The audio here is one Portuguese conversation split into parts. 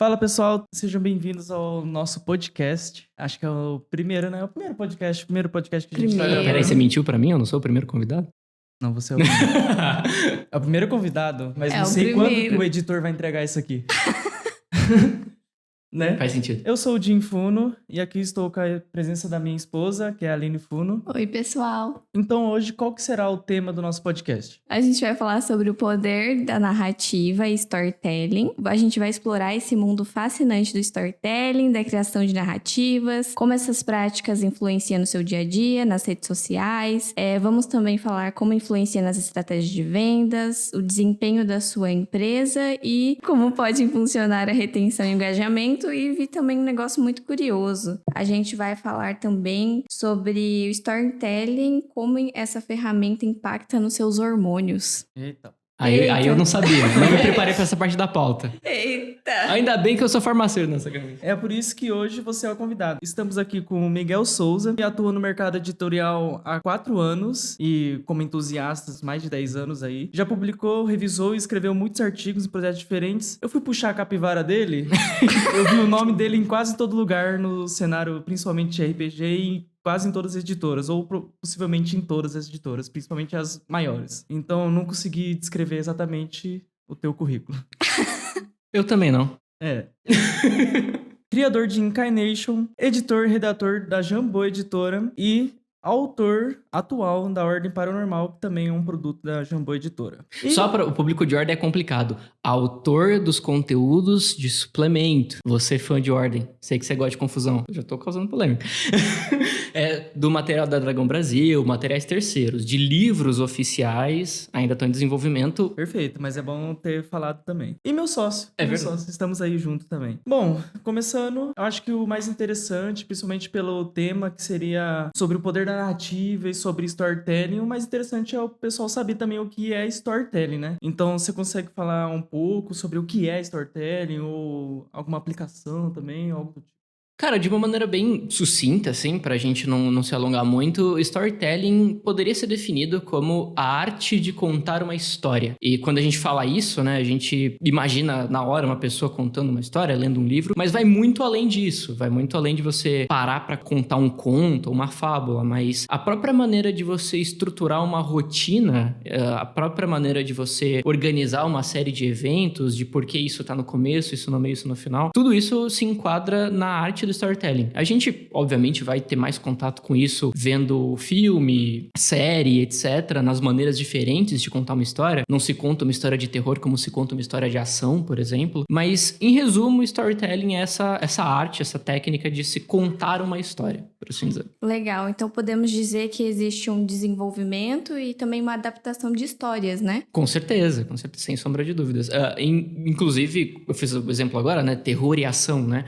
Fala pessoal, sejam bem-vindos ao nosso podcast. Acho que é o primeiro, né? O primeiro podcast que a gente tá Primeiro. gravando. Peraí, você mentiu pra mim? Eu não sou o primeiro convidado? Não, você é o primeiro. É o primeiro convidado, mas É não o sei quando que primeiro. o editor vai entregar isso aqui. Né? Faz sentido. Eu sou o Jim Funo e aqui estou com a presença da minha esposa, que é a Aline Funo. Oi, pessoal. Então hoje, qual que será o tema do nosso podcast? A gente vai falar sobre o poder da narrativa e storytelling. A gente vai explorar esse mundo fascinante do storytelling, da criação de narrativas, como essas práticas influenciam no seu dia a dia, nas redes sociais. Vamos também falar como influencia nas estratégias de vendas, o desempenho da sua empresa e como pode funcionar a retenção e engajamento. E vi também um negócio muito curioso. A gente vai falar também sobre o storytelling, como essa ferramenta impacta nos seus hormônios. Eita. Aí eu não sabia, não me preparei pra essa parte da pauta. Eita! Ainda bem que eu sou farmacêutico nessa caminho. É por isso que hoje você é o convidado. Estamos aqui com o Miguel Souza, que atua no mercado editorial há 4 anos e como entusiasta mais de 10 anos aí. Já publicou, revisou e escreveu muitos artigos em projetos diferentes. Eu fui puxar a capivara dele, eu vi o nome dele em quase todo lugar no cenário, principalmente de RPG e quase em todas as editoras, ou possivelmente em todas as editoras, principalmente as maiores. Então eu não consegui descrever exatamente o teu currículo. Eu também não. É. Criador de Incarnation, editor e redator da Jambô Editora e autor atual da Ordem Paranormal, que também é um produto da Jambô Editora. E Só para o público de ordem é complicado. Autor dos conteúdos de suplemento. Você fã de ordem. Sei que você gosta de confusão. Eu já tô causando polêmica. Do material da Dragão Brasil, materiais terceiros. De livros oficiais, ainda estão em desenvolvimento. perfeito, mas é bom ter falado também. E meu sócio. É meu verdade. sócio, estamos aí junto também. Bom, começando, eu acho que o mais interessante, principalmente pelo tema que seria sobre o poder da narrativa e sobre storytelling, o mais interessante é o pessoal saber também o que é storytelling, né? Então, você consegue falar um pouco sobre o que é storytelling ou alguma aplicação também, algo do tipo? Cara, de uma maneira bem sucinta, assim, pra gente não se alongar muito, storytelling poderia ser definido como a arte de contar uma história. E quando a gente fala isso, né, a gente imagina na hora uma pessoa contando uma história, lendo um livro, mas vai muito além disso, vai muito além de você parar pra contar um conto ou uma fábula, mas a própria maneira de você estruturar uma rotina, a própria maneira de você organizar uma série de eventos, de por que isso tá no começo, isso no meio, isso no final, tudo isso se enquadra na arte do storytelling. A gente, obviamente, vai ter mais contato com isso vendo filme, série, etc., nas maneiras diferentes de contar uma história. Não se conta uma história de terror como se conta uma história de ação, por exemplo. Mas, em resumo, storytelling é essa arte, essa técnica de se contar uma história, por assim dizer. Legal, então podemos dizer que existe um desenvolvimento e também uma adaptação de histórias, né? Com certeza, sem sombra de dúvidas. Inclusive, eu fiz o exemplo agora, né? Terror e ação, né?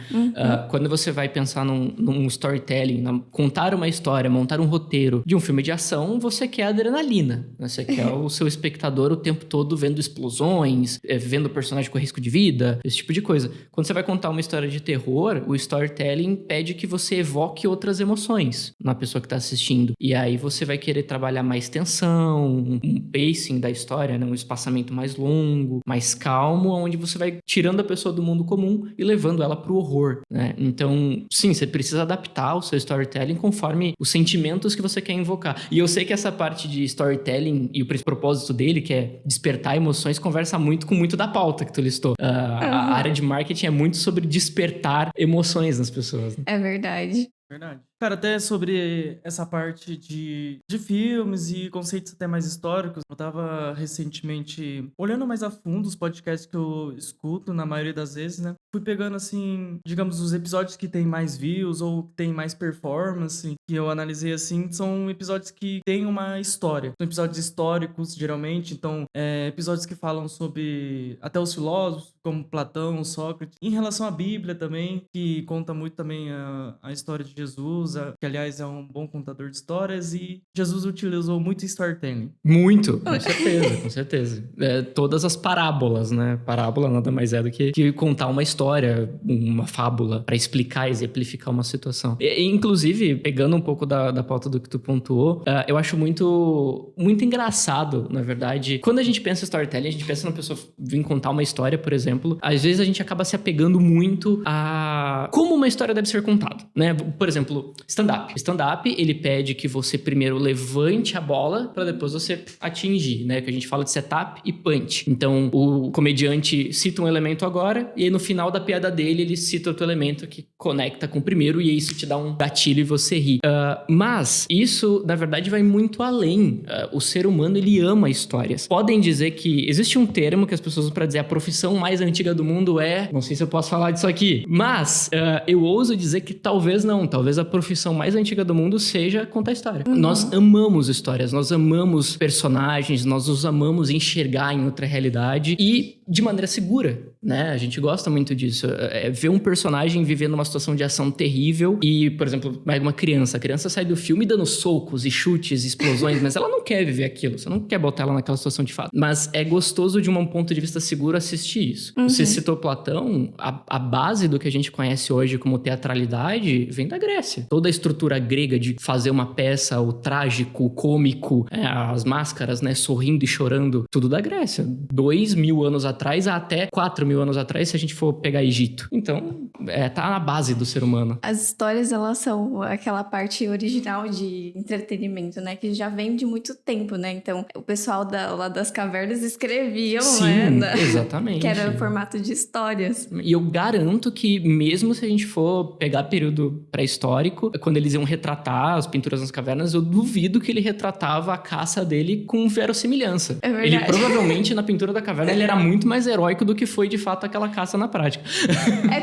Quando você vai pensar num storytelling, contar uma história, montar um roteiro de um filme de ação, você quer adrenalina. Né? Você quer o seu espectador o tempo todo vendo explosões, vendo o personagem com risco de vida, esse tipo de coisa. Quando você vai contar uma história de terror, o storytelling pede que você evoque outras emoções na pessoa que está assistindo. E aí você vai querer trabalhar mais tensão, um pacing da história, né? Um espaçamento mais longo, mais calmo, onde você vai tirando a pessoa do mundo comum e levando ela pro horror, né? Então, sim, você precisa adaptar o seu storytelling conforme os sentimentos que você quer invocar. E eu sei que essa parte de storytelling e o propósito dele, que é despertar emoções, conversa muito com muito da pauta que tu listou. A área de marketing é muito sobre despertar emoções nas pessoas. Né? É verdade. Verdade. Cara, até sobre essa parte de filmes e conceitos até mais históricos, eu tava recentemente olhando mais a fundo os podcasts que eu escuto, na maioria das vezes, né? Fui pegando, assim, digamos, os episódios que tem mais views ou que tem mais performance, que eu analisei, assim, são episódios que têm uma história. São episódios históricos, geralmente, então, episódios que falam sobre até os filósofos, como Platão, Sócrates, em relação à Bíblia também, que conta muito também a história de Jesus Souza, que aliás é um bom contador de histórias, e Jesus utilizou muito storytelling. Muito, com certeza, com certeza. Todas as parábolas, né? Parábola nada mais é do que contar uma história, uma fábula, pra explicar e exemplificar uma situação. Inclusive, pegando um pouco da pauta do que tu pontuou, eu acho muito engraçado, na verdade. Quando a gente pensa em storytelling, a gente pensa numa pessoa vir contar uma história, por exemplo. Às vezes a gente acaba se apegando muito a como uma história deve ser contada, né? Por exemplo, stand-up. Stand-up, ele pede que você primeiro levante a bola pra depois você atingir, né? Que a gente fala de setup e punch. Então, o comediante cita um elemento agora e aí no final da piada dele, ele cita outro elemento que conecta com o primeiro e isso te dá um gatilho e você ri. Mas isso, na verdade, vai muito além. O ser humano, ele ama histórias. Podem dizer que existe um termo que as pessoas usam pra dizer a profissão mais antiga do mundo é... Não sei se eu posso falar disso aqui. Mas eu ouso dizer que talvez não. Talvez a profissão mais antiga do mundo seja contar história. Nós amamos histórias. Nós amamos personagens. Nós os amamos enxergar em outra realidade. E de maneira segura, né? A gente gosta muito disso. Ver um personagem vivendo uma situação de ação terrível e, por exemplo, uma criança. A criança sai do filme dando socos e chutes e explosões, mas ela não quer viver aquilo. Você não quer botar ela naquela situação de fato. Mas é gostoso, de um ponto de vista seguro, assistir isso. Você citou Platão. A base do que a gente conhece hoje como teatralidade vem da Grécia. Toda a estrutura grega de fazer uma peça, o trágico, o cômico, as máscaras, né? Sorrindo e chorando. Tudo da Grécia. 2.000 anos atrás até 4.000 anos atrás, se a gente for pegar Egito. Então, tá na base do ser humano. As histórias, elas são aquela parte original de entretenimento, né? Que já vem de muito tempo, né? Então, o pessoal lá das cavernas escreviam, Sim, né? Exatamente. Que era o formato de histórias. E eu garanto que mesmo se a gente for pegar período pré-histórico, quando eles iam retratar as pinturas nas cavernas, eu duvido que ele retratava a caça dele com verossimilhança. É verdade. Ele provavelmente, na pintura da caverna, ele era muito mais heróico do que foi, de fato, aquela caça na prática.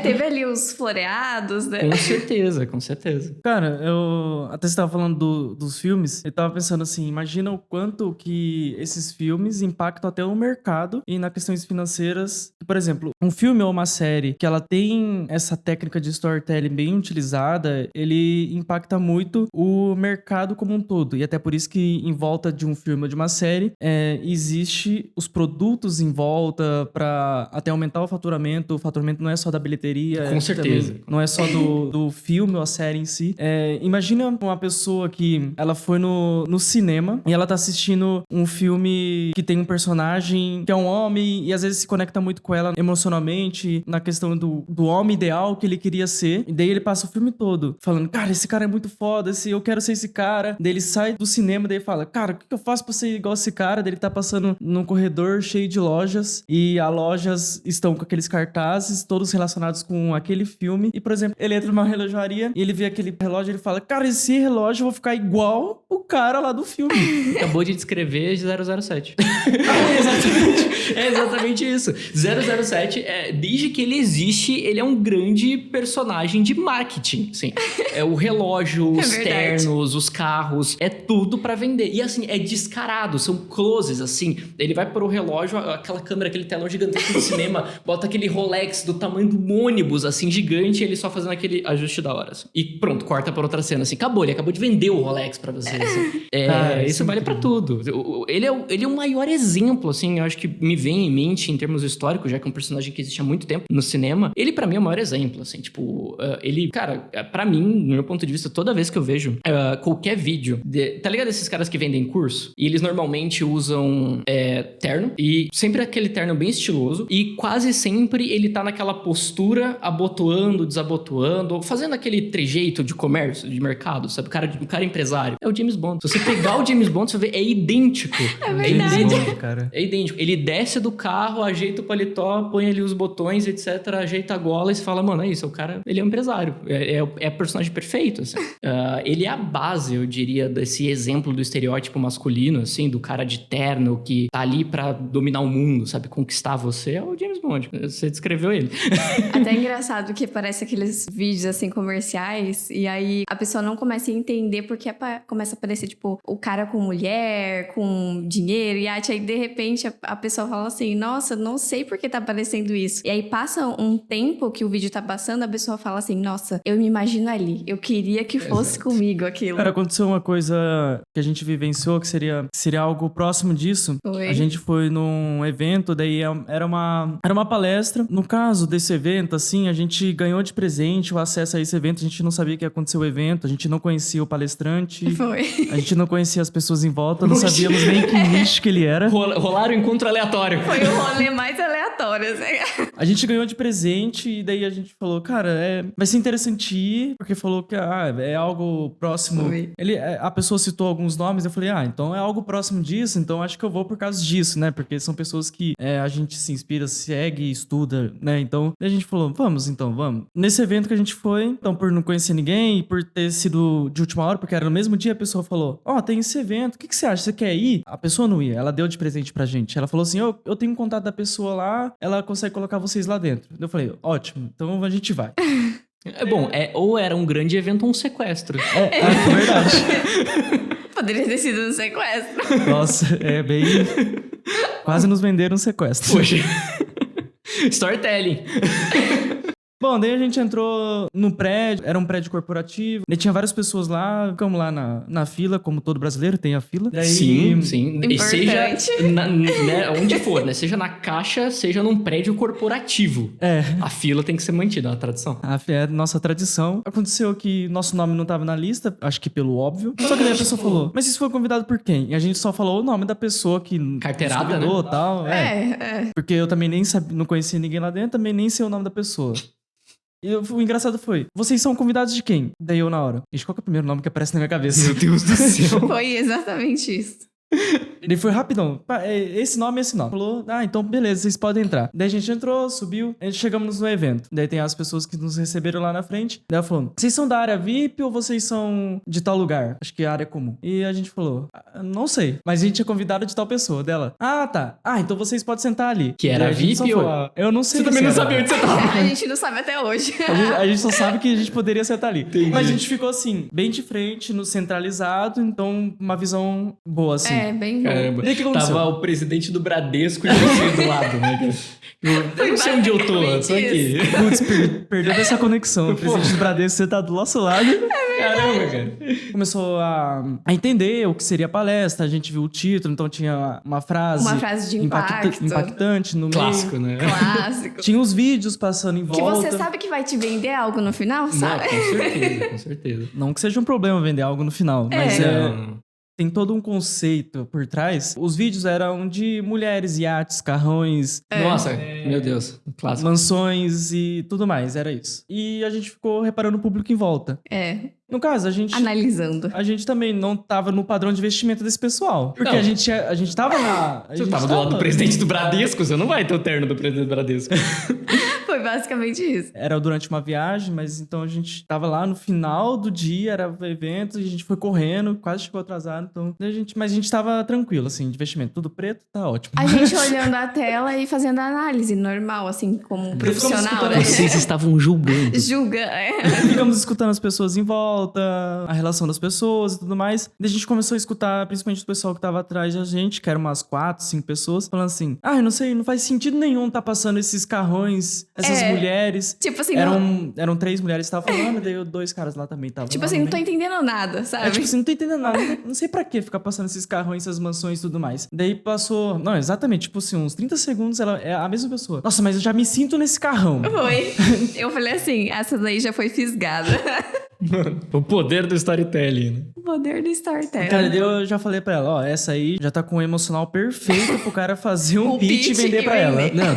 Teve ali os floreados, né? Com certeza, com certeza. Cara, eu até estava falando dos filmes, eu tava pensando assim, imagina o quanto que esses filmes impactam até o mercado e nas questões financeiras. Por exemplo, um filme ou uma série que ela tem essa técnica de storytelling bem utilizada, ele impacta muito o mercado como um todo. E até por isso que em volta de um filme ou de uma série, existe os produtos em volta para até aumentar o faturamento. O faturamento não é só da bilheteria. Com certeza. Também, não é só do filme ou a série em si. Imagina uma pessoa que ela foi no cinema e ela tá assistindo um filme que tem um personagem que é um homem e às vezes se conecta muito com ela emocionalmente na questão do homem ideal que ele queria ser. E daí ele passa o filme todo falando, cara, esse cara é muito foda, eu quero ser esse cara. Daí ele sai do cinema, daí fala, cara, o que eu faço pra ser igual esse cara? Daí ele tá passando num corredor cheio de lojas e as lojas estão com aqueles cartazes, todos relacionados com aquele filme. E, por exemplo, ele entra numa relojaria e ele vê aquele relógio e ele fala, cara, esse relógio eu vou ficar igual o cara lá do filme. Acabou de descrever 007. Exatamente. É exatamente isso. 007, desde que ele existe, ele é um grande personagem de marketing, assim. O relógio, os ternos, os carros, é tudo pra vender. E assim, é descarado, são closes, assim. Ele vai pro relógio, aquela câmera, aquele telão gigantesco do cinema, bota aquele Rolex do tamanho do ônibus, assim, gigante, e ele só fazendo aquele ajuste da hora, assim. E pronto, corta pra outra cena, assim. Acabou, ele acabou de vender o Rolex pra você, assim. Isso vale pra tudo. Ele é o maior exemplo, assim, eu acho que me vem em mente em termos históricos, já que é um personagem que existe há muito tempo no cinema. Ele, pra mim, é o maior exemplo, assim, tipo, ele, cara, pra mim, no meu ponto de vista, toda vez que eu vejo qualquer vídeo, tá ligado esses caras que vendem curso? E eles normalmente usam terno, e sempre aquele terno bem estiloso, e quase sempre ele tá naquela postura, abotoando, desabotoando, fazendo aquele trejeito de comércio, de mercado, sabe? O cara empresário. É o James Bond. Se você pegar o James Bond, você vê, é idêntico. É verdade. É idêntico, cara. É idêntico. Ele desce do carro, ajeita o paletó, põe ali os botões, etc., ajeita a gola e você fala, mano, é isso, o cara, ele é um empresário. É o personagem perfeito, assim. Ele é a base, eu diria, desse exemplo do estereótipo masculino, assim, do cara de terno que tá ali pra dominar o mundo, sabe? Conquistar você, é o James Bond. Você descreveu ele. Até é engraçado que parece aqueles vídeos, assim, comerciais, e aí a pessoa não começa a entender porque começa a aparecer, tipo, o cara com mulher, com dinheiro, iate, aí de repente a pessoa fala assim, nossa, não sei por que tá aparecendo isso. E aí passa um tempo que o vídeo tá passando, a pessoa fala assim, nossa, eu me imagino ali, eu Eu queria que fosse comigo aquilo. Cara, aconteceu uma coisa que a gente vivenciou que seria algo próximo disso. Foi. A gente foi num evento, daí era uma palestra. No caso desse evento, assim, a gente ganhou de presente o acesso a esse evento. A gente não sabia que ia acontecer o evento, a gente não conhecia o palestrante. Foi. A gente não conhecia as pessoas em volta, não sabíamos nem que nicho que ele era. Rolaram um encontro aleatório. Foi o rolê mais aleatório, assim. A gente ganhou de presente e daí a gente falou, cara, vai ser interessante ir, porque falou que é algo próximo. Foi. A pessoa citou alguns nomes, eu falei, então é algo próximo disso, então acho que eu vou por causa disso, né? Porque são pessoas que a gente se inspira, segue, estuda, né? Então a gente falou, vamos. Nesse evento que a gente foi, então por não conhecer ninguém e por ter sido de última hora, porque era no mesmo dia, a pessoa falou, tem esse evento, o que você acha? Você quer ir? A pessoa não ia, ela deu de presente pra gente. Ela falou assim, eu tenho um contato da pessoa lá, ela consegue colocar vocês lá dentro. Eu falei, ótimo, então a gente vai. Bom, ou era um grande evento ou um sequestro. É verdade. Poderia ter sido um sequestro. Nossa, bem... Quase nos venderam um sequestro. Poxa. Storytelling. Bom, daí a gente entrou no prédio, era um prédio corporativo, daí tinha várias pessoas lá, ficamos lá na fila, como todo brasileiro tem a fila. Daí... Sim. E Importante. seja né, onde for, né? Seja na caixa, seja num prédio corporativo. A fila tem que ser mantida, é uma tradição. É a nossa tradição. Aconteceu que nosso nome não tava na lista, acho que pelo óbvio. Só que daí a pessoa falou, mas isso foi convidado por quem? E a gente só falou o nome da pessoa que Carteirada, nos convidou, né? Tal. É. Porque eu também nem sabia, não conhecia ninguém lá dentro, também nem sei o nome da pessoa. E o engraçado foi, vocês são convidados de quem? Daí eu na hora. Gente, qual que é o primeiro nome que aparece na minha cabeça? Meu Deus do céu. Foi exatamente isso. Ele foi rapidão. Esse nome. Falou, então beleza, vocês podem entrar. Daí a gente entrou, subiu, a gente chegamos no evento. Daí tem as pessoas que nos receberam lá na frente. Daí ela falou, vocês são da área VIP ou vocês são de tal lugar? Acho que é área comum. E a gente falou, não sei, mas a gente é convidado de tal pessoa. Dela, tá. Então vocês podem sentar ali. Que era VIP ou Eu não sei. Você também não sabia onde você tava. A gente não sabe até hoje. A gente só sabe que a gente poderia sentar ali. Entendi. Mas a gente ficou assim, bem de frente, no centralizado, então uma visão boa, assim. Bem bom. Caramba. E o que aconteceu? Tava o presidente do Bradesco e você do lado, né? Eu não sei onde eu tô aqui. Putz, perdeu essa conexão. O presidente do Bradesco, você tá do nosso lado. Caramba, cara. Começou a entender o que seria a palestra, a gente viu o título, então tinha uma frase... Uma frase de impacto. impactante no Clássico, meio. né? Clássico. Tinha os vídeos passando em Que volta. você sabe que vai te vender algo no final, Não, sabe? com certeza. Não que seja um problema vender algo no final, mas Não. tem todo um conceito por trás. Os vídeos eram de mulheres, iates, carrões, Nossa, meu Deus. Clássico. mansões e tudo mais, era isso. E a gente ficou reparando o público em volta. No caso, Analisando. a gente também não tava no padrão de vestimenta desse pessoal. Porque Não. a gente tava na... Você tava do lado do presidente do Bradesco, você não vai ter o terno do presidente do Bradesco. Foi basicamente isso. Era durante uma viagem, mas então a gente tava lá no final do dia, era o evento, e a gente foi correndo, quase chegou atrasado, então... Mas a gente tava tranquilo, assim, de vestimento. Tudo preto, tá ótimo. A gente olhando a tela e fazendo a análise normal, assim, como um profissional, né? Vocês estavam julgando. Julga, Ficamos escutando as pessoas em volta, a relação das pessoas e tudo mais. Daí a gente começou a escutar, principalmente o pessoal que tava atrás da gente, que eram umas 4, 5 pessoas, falando assim, eu não sei, não faz sentido nenhum tá passando esses carrões, essas mulheres. Tipo assim, Eram 3 mulheres que estavam falando, daí 2 caras lá também estavam. tipo lá assim, no não tô meio. entendendo nada, sabe? Tipo assim, não tô entendendo nada. Não sei pra que ficar passando esses carrões, essas mansões e tudo mais. Daí passou... Não, exatamente. Tipo assim, uns 30 segundos, ela é a mesma pessoa. Nossa, mas eu já me sinto nesse carrão. Foi. Eu falei assim, essa daí já foi fisgada. O poder do storytelling, né? O poder do storytelling. Cara, daí eu já falei pra ela, essa aí já tá com o emocional perfeito pro cara fazer um O pitch e pitch vender e pra ela. vender. Não,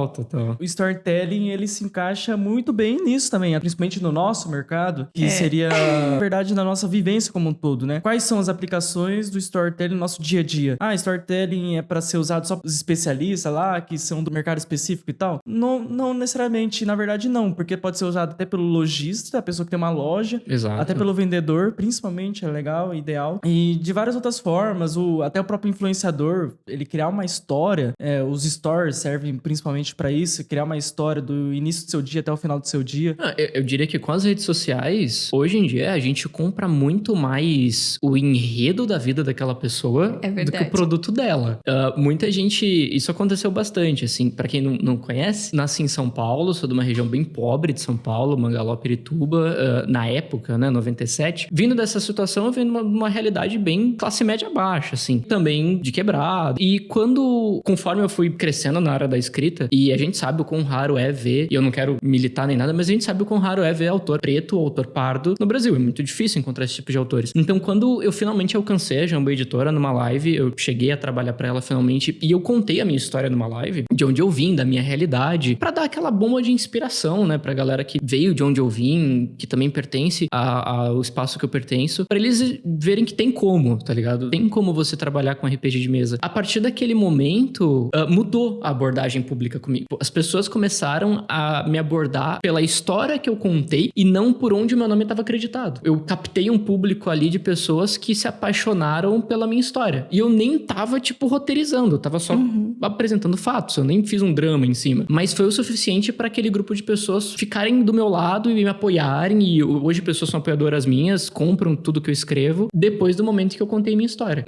total. O storytelling, ele se encaixa muito bem nisso também, principalmente no nosso mercado, que seria, na verdade, na nossa vivência como um todo, né? Quais são as aplicações do storytelling no nosso dia a dia? Storytelling é pra ser usado só pelos especialistas lá, que são do mercado específico e tal? Não necessariamente, na verdade não, porque pode ser usado até pelo lojista, a pessoa que tem uma loja, Exato. até pelo vendedor, principalmente, legal, ideal. E de várias outras formas, até o próprio influenciador, ele criar uma história, os stories servem principalmente pra isso, criar uma história do início do seu dia até o final do seu dia. Eu diria que com as redes sociais, hoje em dia, a gente compra muito mais o enredo da vida daquela pessoa do que o produto dela. Muita gente... Isso aconteceu bastante, assim, pra quem não conhece, nasci em São Paulo, sou de uma região bem pobre de São Paulo, Mangaló, Pirituba, na época, né, 97. Vindo dessa situação, eu venho de uma realidade bem classe média baixa, assim, também de quebrado. E conforme eu fui crescendo na área da escrita, e a gente sabe o quão raro é ver, e eu não quero militar nem nada, mas a gente sabe o quão raro é ver autor preto ou autor pardo no Brasil. É muito difícil encontrar esse tipo de autores. Então, quando eu finalmente alcancei a Jambu Editora numa live, eu cheguei a trabalhar pra ela finalmente, e eu contei a minha história numa live, de onde eu vim, da minha realidade, pra dar aquela bomba de inspiração, né, pra galera que veio de onde eu vim, que também pertence ao espaço que eu pertenço, pra eles verem que tem como, tá ligado? Tem como você trabalhar com RPG de mesa. A partir daquele momento, mudou a abordagem pública comigo. As pessoas começaram a me abordar pela história que eu contei e não por onde o meu nome estava acreditado. Eu captei um público ali de pessoas que se apaixonaram pela minha história. E eu nem tava, roteirizando, eu tava só apresentando fatos, eu nem fiz um drama em cima. Mas foi o suficiente para aquele grupo de pessoas ficarem do meu lado e me apoiarem, e hoje pessoas são apoiadoras minhas, compram tudo que eu escrevo, depois do momento que eu contei minha história.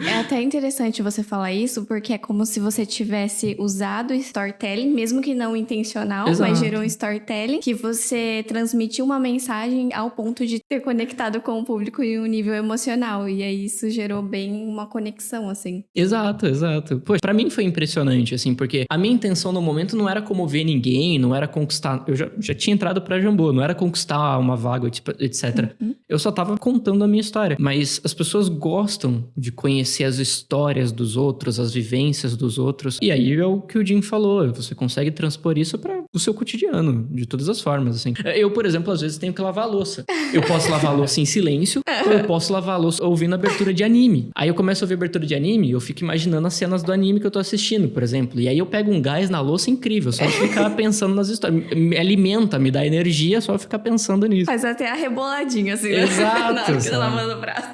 É até interessante você falar isso, porque é como se você tivesse usado storytelling, mesmo que não intencional, Exato. Mas gerou um storytelling, que você transmitiu uma mensagem ao ponto de ter conectado com o público em um nível emocional, e aí isso gerou bem uma conexão, assim. Exato. Poxa, pra mim foi impressionante, assim, porque a minha intenção no momento não era comover ninguém, não era conquistar... Eu já tinha entrado pra Jambu, não era conquistar uma vaga, etc. Eu só tava contando a minha história. Mas as pessoas gostam de conhecer as histórias dos outros, as vivências dos outros. E aí é o que o Jim falou, você consegue transpor isso para o seu cotidiano, de todas as formas, assim. Eu, por exemplo, às vezes tenho que lavar a louça. Eu posso lavar a louça em silêncio, ou eu posso lavar a louça ouvindo a abertura de anime. Aí eu começo a ouvir a abertura de anime e eu fico imaginando as cenas do anime que eu tô assistindo, por exemplo. E aí eu pego um gás na louça incrível, só ficar pensando nas histórias. Me alimenta, me dá energia, só ficar pensando nisso. Faz até a reboladinha, assim, Exato, na hora que sabe? tá lavando o braço.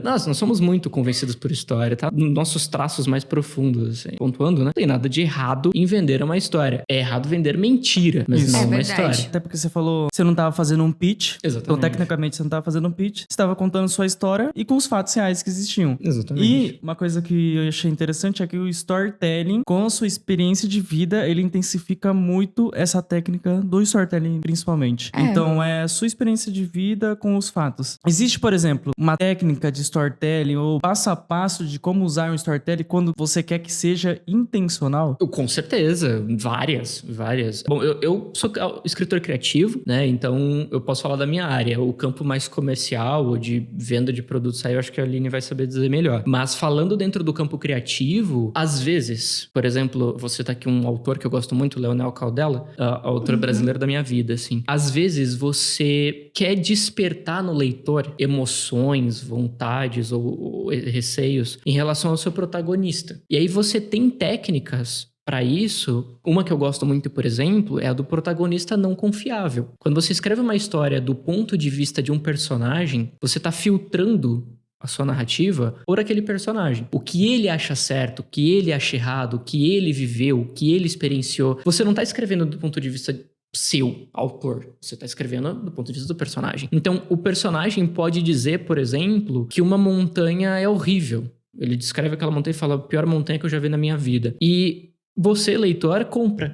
Nós somos muito convencidos por história, tá? Nossos traços mais profundos, assim. Pontuando, né? Não tem nada de errado em vender uma história. É errado vender mentira, mas Isso. não É uma verdade. história. Até porque você falou, você não tava fazendo um pitch. Exatamente. Então, tecnicamente, você não tava fazendo um pitch. Você tava contando sua história e com os fatos reais que existiam. Exatamente. E uma coisa que eu achei interessante é que o storytelling, com a sua experiência de vida, ele intensifica muito essa técnica do storytelling, principalmente. Então, é a sua experiência de vida com os fatos. Existe, por exemplo, uma técnica de storytelling ou passo a passo de como usar um storytelling quando você quer que seja intencional? Com certeza, várias. Bom, eu sou escritor criativo, né? Então eu posso falar da minha área. O campo mais comercial ou de venda de produtos aí, eu acho que a Aline vai saber dizer melhor. Mas falando dentro do campo criativo, às vezes, por exemplo, você tá aqui um autor que eu gosto muito, Leonel Caldela, autor brasileiro da minha vida, assim. Às vezes você quer despertar no leitor emoções, vontades ou receios em relação ao seu protagonista. E aí você tem técnicas para isso. Uma que eu gosto muito, por exemplo, é a do protagonista não confiável. Quando você escreve uma história do ponto de vista de um personagem, você tá filtrando a sua narrativa por aquele personagem. O que ele acha certo, o que ele acha errado, o que ele viveu, o que ele experienciou. Você não tá escrevendo do ponto de vista seu, autor. Você tá escrevendo do ponto de vista do personagem. Então, o personagem pode dizer, por exemplo, que uma montanha é horrível. Ele descreve aquela montanha e fala, a pior montanha que eu já vi na minha vida. E você, leitor, compra.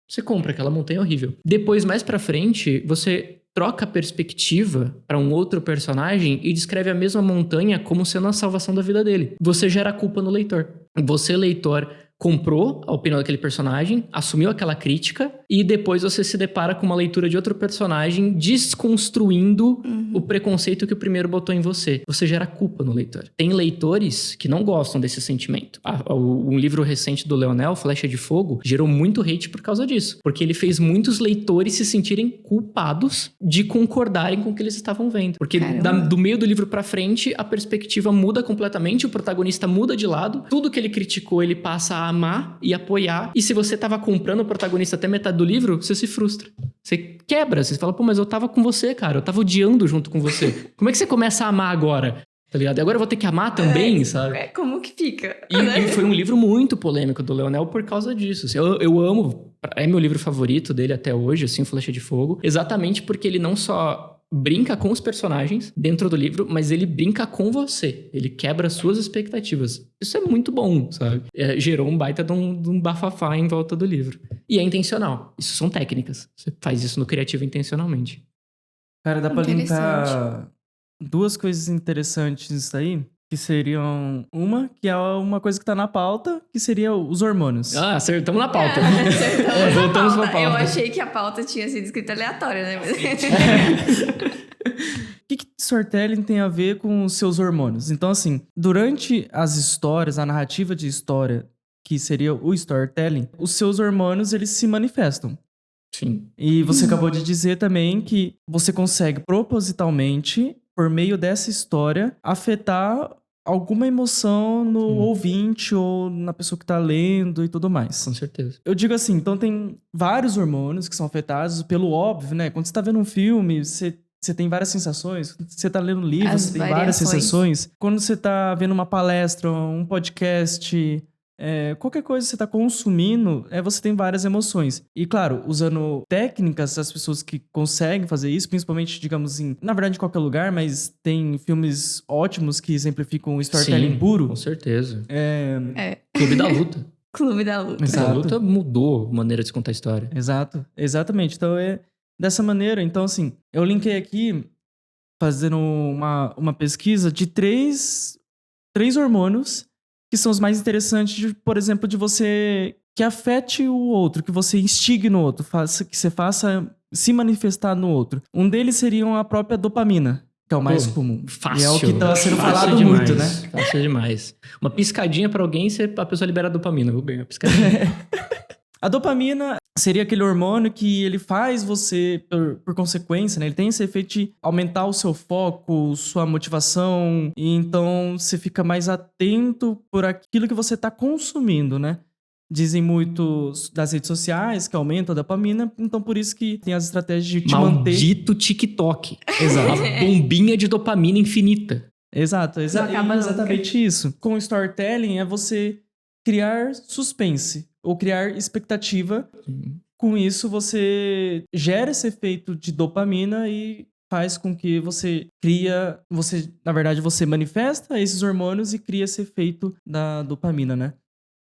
Você compra aquela montanha horrível. Depois, mais pra frente, você troca a perspectiva para um outro personagem e descreve a mesma montanha como sendo a salvação da vida dele. Você gera culpa no leitor. Você, leitor, comprou a opinião daquele personagem, assumiu aquela crítica e depois você se depara com uma leitura de outro personagem desconstruindo o preconceito que o primeiro botou em você. Você gera culpa no leitor. Tem leitores que não gostam desse sentimento. Um livro recente do Leonel, Flecha de Fogo, gerou muito hate por causa disso. Porque ele fez muitos leitores se sentirem culpados de concordarem com o que eles estavam vendo. Porque do meio do livro pra frente, a perspectiva muda completamente, o protagonista muda de lado, tudo que ele criticou ele passa a amar e apoiar. E se você tava comprando o protagonista até metade metade do livro, você se frustra. Você quebra, você fala, pô, mas eu tava com você, cara. Eu tava odiando junto com você. Como é que você começa a amar agora? Tá ligado? E agora eu vou ter que amar também, sabe? Como que fica? E foi um livro muito polêmico do Leonel por causa disso. Assim, eu amo, é meu livro favorito dele até hoje, assim, o Flecha de Fogo. Exatamente porque ele não só brinca com os personagens dentro do livro, mas ele brinca com você. Ele quebra suas expectativas. Isso é muito bom, sabe? Gerou um baita de um bafafá em volta do livro. E é intencional. Isso são técnicas. Você faz isso no criativo intencionalmente. Cara, dá pra Interessante. linkar duas coisas interessantes nisso aí, que seriam uma, que é uma coisa que tá na pauta, que seria os hormônios. Ah, acertamos na pauta. Acertamos voltamos a pra pauta. pauta. Eu achei que a pauta tinha sido escrita aleatória, né? O que storytelling tem a ver com os seus hormônios? Então, assim, durante as histórias, a narrativa de história, que seria o storytelling, os seus hormônios, eles se manifestam. Sim. E você acabou de dizer também que você consegue propositalmente, por meio dessa história, afetar alguma emoção no ouvinte ou na pessoa que tá lendo e tudo mais. Com certeza. Eu digo assim, então tem vários hormônios que são afetados pelo óbvio, né? Quando você tá vendo um filme, você tem várias sensações. Quando você tá lendo um livro, As você tem várias variações. sensações. Quando você tá vendo uma palestra, um podcast, qualquer coisa que você tá consumindo, você tem várias emoções. E claro, usando técnicas, as pessoas que conseguem fazer isso, principalmente, digamos assim, na verdade em qualquer lugar, mas tem filmes ótimos que exemplificam o storytelling Sim, puro. com certeza. É. Clube da Luta. Clube da Luta. Clube da Exato. Luta mudou a maneira de se contar a história. Exato, exatamente. Então é dessa maneira. Então, assim, eu linkei aqui fazendo uma pesquisa de três hormônios que são os mais interessantes, por exemplo, de você que afete o outro, que você instigue no outro, que você faça se manifestar no outro. Um deles seria a própria dopamina, que é o mais comum. Fácil. E é o que tá sendo Fácil falado demais, muito, né? Fácil demais. Uma piscadinha pra alguém, a pessoa libera dopamina. Vou ganhar uma piscadinha. A dopamina seria aquele hormônio que ele faz você, por consequência, né? Ele tem esse efeito de aumentar o seu foco, sua motivação, e então você fica mais atento por aquilo que você está consumindo, né? Dizem muito das redes sociais que aumenta a dopamina, então por isso que tem as estratégias de te manter... Maldito TikTok. Exato. Uma bombinha de dopamina infinita. Exato, acaba exatamente isso. Com o storytelling é você criar suspense ou criar expectativa. Com isso, você gera esse efeito de dopamina e faz com que você na verdade, você manifesta esses hormônios e cria esse efeito da dopamina, né?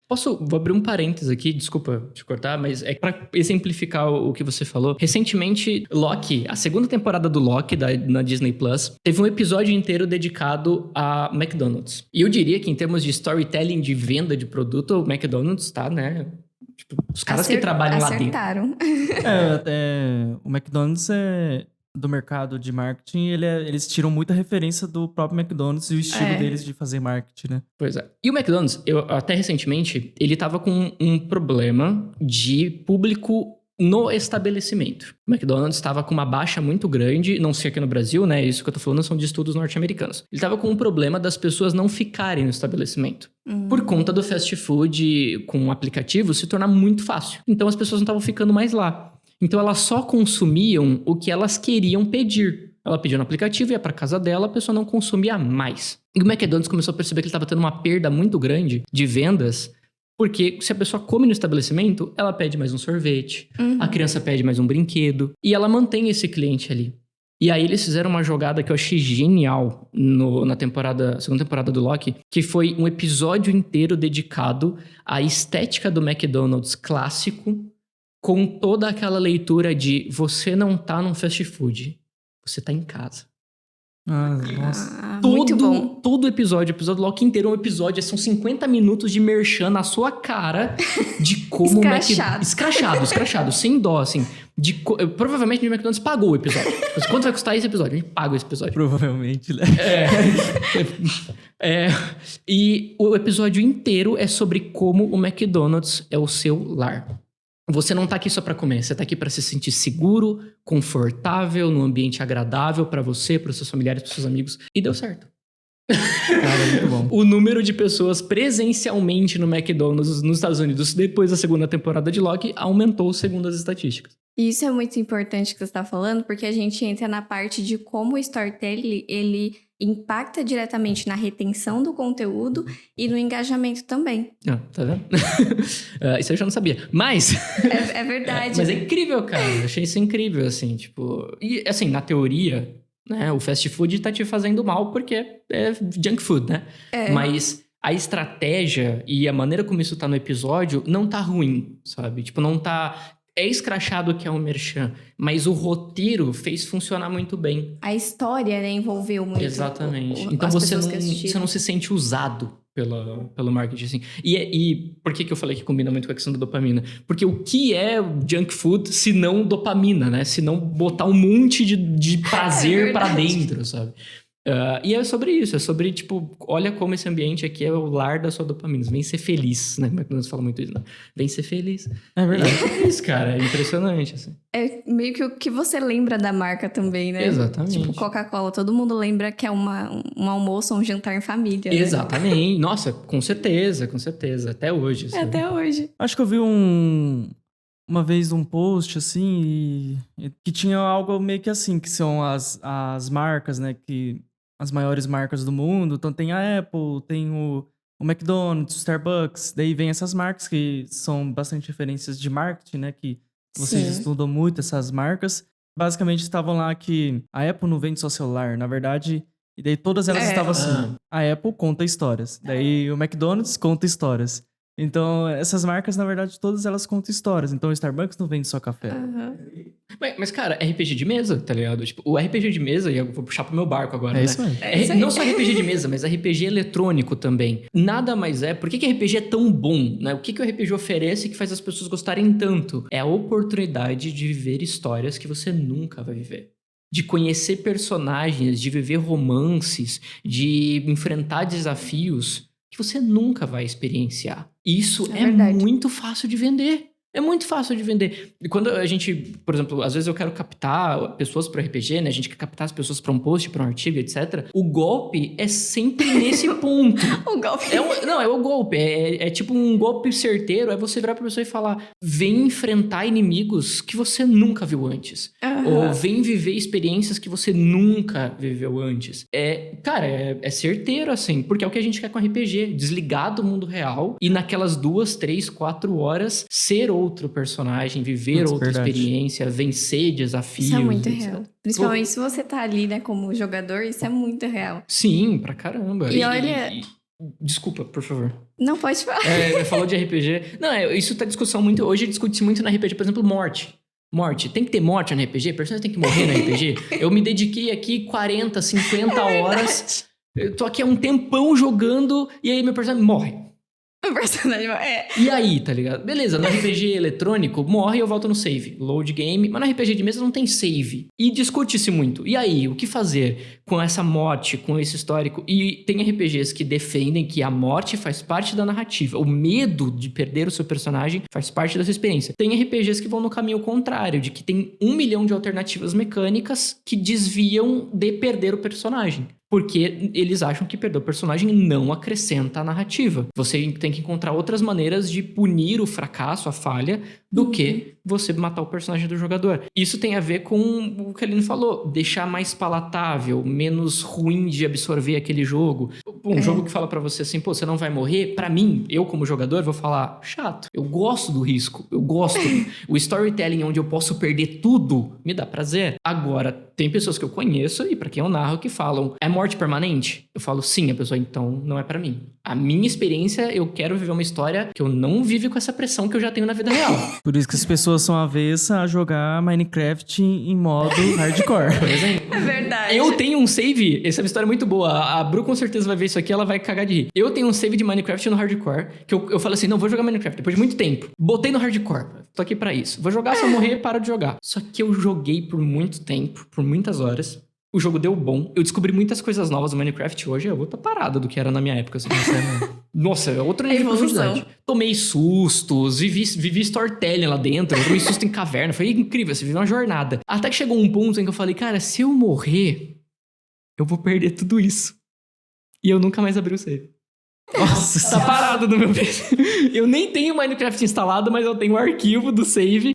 Vou abrir um parênteses aqui, desculpa te cortar, mas é pra exemplificar o que você falou. Recentemente, Loki, a segunda temporada do Loki na Disney Plus, teve um episódio inteiro dedicado a McDonald's. E eu diria que em termos de storytelling, de venda de produto, o McDonald's tá, né? Tipo, os caras que trabalham lá dentro. Acertaram. O McDonald's do mercado de marketing, eles tiram muita referência do próprio McDonald's e o estilo deles de fazer marketing, né? Pois é. E o McDonald's, até recentemente, ele tava com um problema de público no estabelecimento. O McDonald's estava com uma baixa muito grande, não sei aqui no Brasil, né? Isso que eu tô falando são de estudos norte-americanos. Ele tava com um problema das pessoas não ficarem no estabelecimento. Por conta do fast food com aplicativo se tornar muito fácil. Então as pessoas não estavam ficando mais lá. Então elas só consumiam o que elas queriam pedir. Ela pedia no aplicativo, ia pra casa dela, a pessoa não consumia mais. E o McDonald's começou a perceber que ele estava tendo uma perda muito grande de vendas, porque se a pessoa come no estabelecimento, ela pede mais um sorvete, a criança pede mais um brinquedo, e ela mantém esse cliente ali. E aí eles fizeram uma jogada que eu achei genial na segunda temporada do Loki, que foi um episódio inteiro dedicado à estética do McDonald's clássico, com toda aquela leitura de você não tá num fast food, você tá em casa. Nossa. Muito bom. Todo o episódio do Loki inteiro é um episódio, são 50 minutos de merchan na sua cara de como escrachado, sem dó, assim. Provavelmente o McDonald's pagou o episódio. Mas quanto vai custar esse episódio? A gente paga esse episódio. Provavelmente, né? E o episódio inteiro é sobre como o McDonald's é o seu lar. Você não tá aqui só pra comer, você tá aqui pra se sentir seguro, confortável, num ambiente agradável pra você, pros seus familiares, pros seus amigos. E deu certo. Cara, é muito bom. O número de pessoas presencialmente no McDonald's nos Estados Unidos depois da segunda temporada de Loki aumentou segundo as estatísticas. E isso é muito importante que você está falando, porque a gente entra na parte de como o storytelling, ele impacta diretamente na retenção do conteúdo e no engajamento também. Ah, tá vendo? Isso eu já não sabia. Mas... É verdade. Mas é incrível, cara. Eu achei isso incrível, assim, tipo... E, assim, na teoria, né, o fast food tá te fazendo mal porque é junk food, né? Mas a estratégia e a maneira como isso tá no episódio não tá ruim, sabe? Tipo, não tá... É escrachado que é um merchan, mas o roteiro fez funcionar muito bem. A história, né, envolveu muito. Exatamente. Então Você não se sente usado pelo marketing, assim. E por que eu falei que combina muito com a questão da dopamina? Porque o que é junk food se não dopamina, né? Se não botar um monte de prazer pra dentro, sabe? E é sobre isso, é sobre, tipo, olha como esse ambiente aqui é o lar da sua dopamina. Vem ser feliz, né? McDonald's fala muito isso, né? Vem ser feliz. É verdade. É isso, cara, é impressionante, assim. É meio que o que você lembra da marca também, né? Exatamente. Tipo, Coca-Cola, todo mundo lembra que é um almoço ou um jantar em família, né? Exatamente. Nossa, com certeza. Até hoje. Assim. Até hoje. Acho que eu vi uma vez um post, assim, que tinha algo meio que assim, que são as marcas, né, que... As maiores marcas do mundo. Então tem a Apple, tem o McDonald's, o Starbucks. Daí vem essas marcas que são bastante referências de marketing, né? Que vocês Sim. estudam muito essas marcas. Basicamente estavam lá que a Apple não vende só celular, na verdade. E daí todas elas estavam assim. A Apple conta histórias. Daí o McDonald's conta histórias. Então essas marcas, na verdade, todas elas contam histórias. Então o Starbucks não vende só café. Mas, cara, RPG de mesa, tá ligado? Tipo, o RPG de mesa, e eu vou puxar pro meu barco agora, É né? isso mesmo. É isso aí. Não só RPG de mesa, mas RPG eletrônico também. Nada mais é... Por que RPG é tão bom, né? O que o RPG oferece que faz as pessoas gostarem tanto? É a oportunidade de viver histórias que você nunca vai viver. De conhecer personagens, de viver romances, de enfrentar desafios que você nunca vai experienciar. Isso é verdade. muito fácil de vender. É muito fácil de vender. E quando a gente, por exemplo, às vezes eu quero captar pessoas para RPG, né? A gente quer captar as pessoas para um post, para um artigo, etc. O golpe é sempre nesse ponto. O golpe. É o golpe. É tipo um golpe certeiro. É você virar pra pessoa e falar: vem enfrentar inimigos que você nunca viu antes. Ou vem viver experiências que você nunca viveu antes. Cara, é certeiro, assim. Porque é o que a gente quer com RPG. Desligar do mundo real e naquelas 2, 3, 4 horas ser outro personagem, viver outra verdade. experiência, vencer desafios. Isso é muito etc. real. Principalmente se você tá ali, né, como jogador, isso é muito real. Sim, pra caramba. E olha- Desculpa, por favor. Não pode falar. Falou de RPG. Não, isso tá discussão muito... Hoje discute-se muito na RPG, por exemplo, morte. Morte. Tem que ter morte no RPG? Personagem tem que morrer no RPG? Eu me dediquei aqui 40, 50 horas. Eu tô aqui há um tempão jogando e aí meu personagem morre. O personagem E aí, tá ligado? Beleza, no RPG eletrônico, morre e eu volto no save. Load game. Mas no RPG de mesa não tem save. E discute-se muito. E aí, o que fazer com essa morte, com esse histórico? E tem RPGs que defendem que a morte faz parte da narrativa. O medo de perder o seu personagem faz parte dessa experiência. Tem RPGs que vão no caminho contrário, de que tem 1 milhão de alternativas mecânicas que desviam de perder o personagem. Porque eles acham que perder o personagem não acrescenta a narrativa. Você tem que encontrar outras maneiras de punir o fracasso, a falha, do que você matar o personagem do jogador. Isso tem a ver com o que a Aline falou. Deixar mais palatável, menos ruim de absorver aquele jogo. Um jogo que fala pra você assim, pô, você não vai morrer. Pra mim, eu como jogador, vou falar, chato. Eu gosto do risco. Eu gosto. O storytelling onde eu posso perder tudo me dá prazer. Agora, tem pessoas que eu conheço e pra quem eu narro que falam, é morte permanente? Eu falo, sim. A pessoa, então, não é pra mim. A minha experiência, eu quero viver uma história que eu não vivo com essa pressão que eu já tenho na vida real. Por isso que as pessoas são avessas a jogar Minecraft em modo hardcore. Por exemplo. É verdade. Eu tenho um save, essa é uma história muito boa. A Bru com certeza vai ver isso aqui, ela vai cagar de rir. Eu tenho um save de Minecraft no hardcore, que eu falei assim, não, vou jogar Minecraft, depois de muito tempo. Botei no hardcore, tô aqui pra isso. Vou jogar, se eu morrer, paro de jogar. Só que eu joguei por muito tempo, por muitas horas. O jogo deu bom. Eu descobri muitas coisas novas no Minecraft. Hoje é outra parada do que era na minha época. Assim, nossa, é outro nível de profundidade. Tomei sustos, vivi storytelling lá dentro. Tomei susto em caverna. Foi incrível, assim, vivi uma jornada. Até que chegou um ponto em que eu falei, cara, se eu morrer, eu vou perder tudo isso. E eu nunca mais abri o save. Nossa, Tá parado no meu PC. Eu nem tenho Minecraft instalado, mas eu tenho o arquivo do save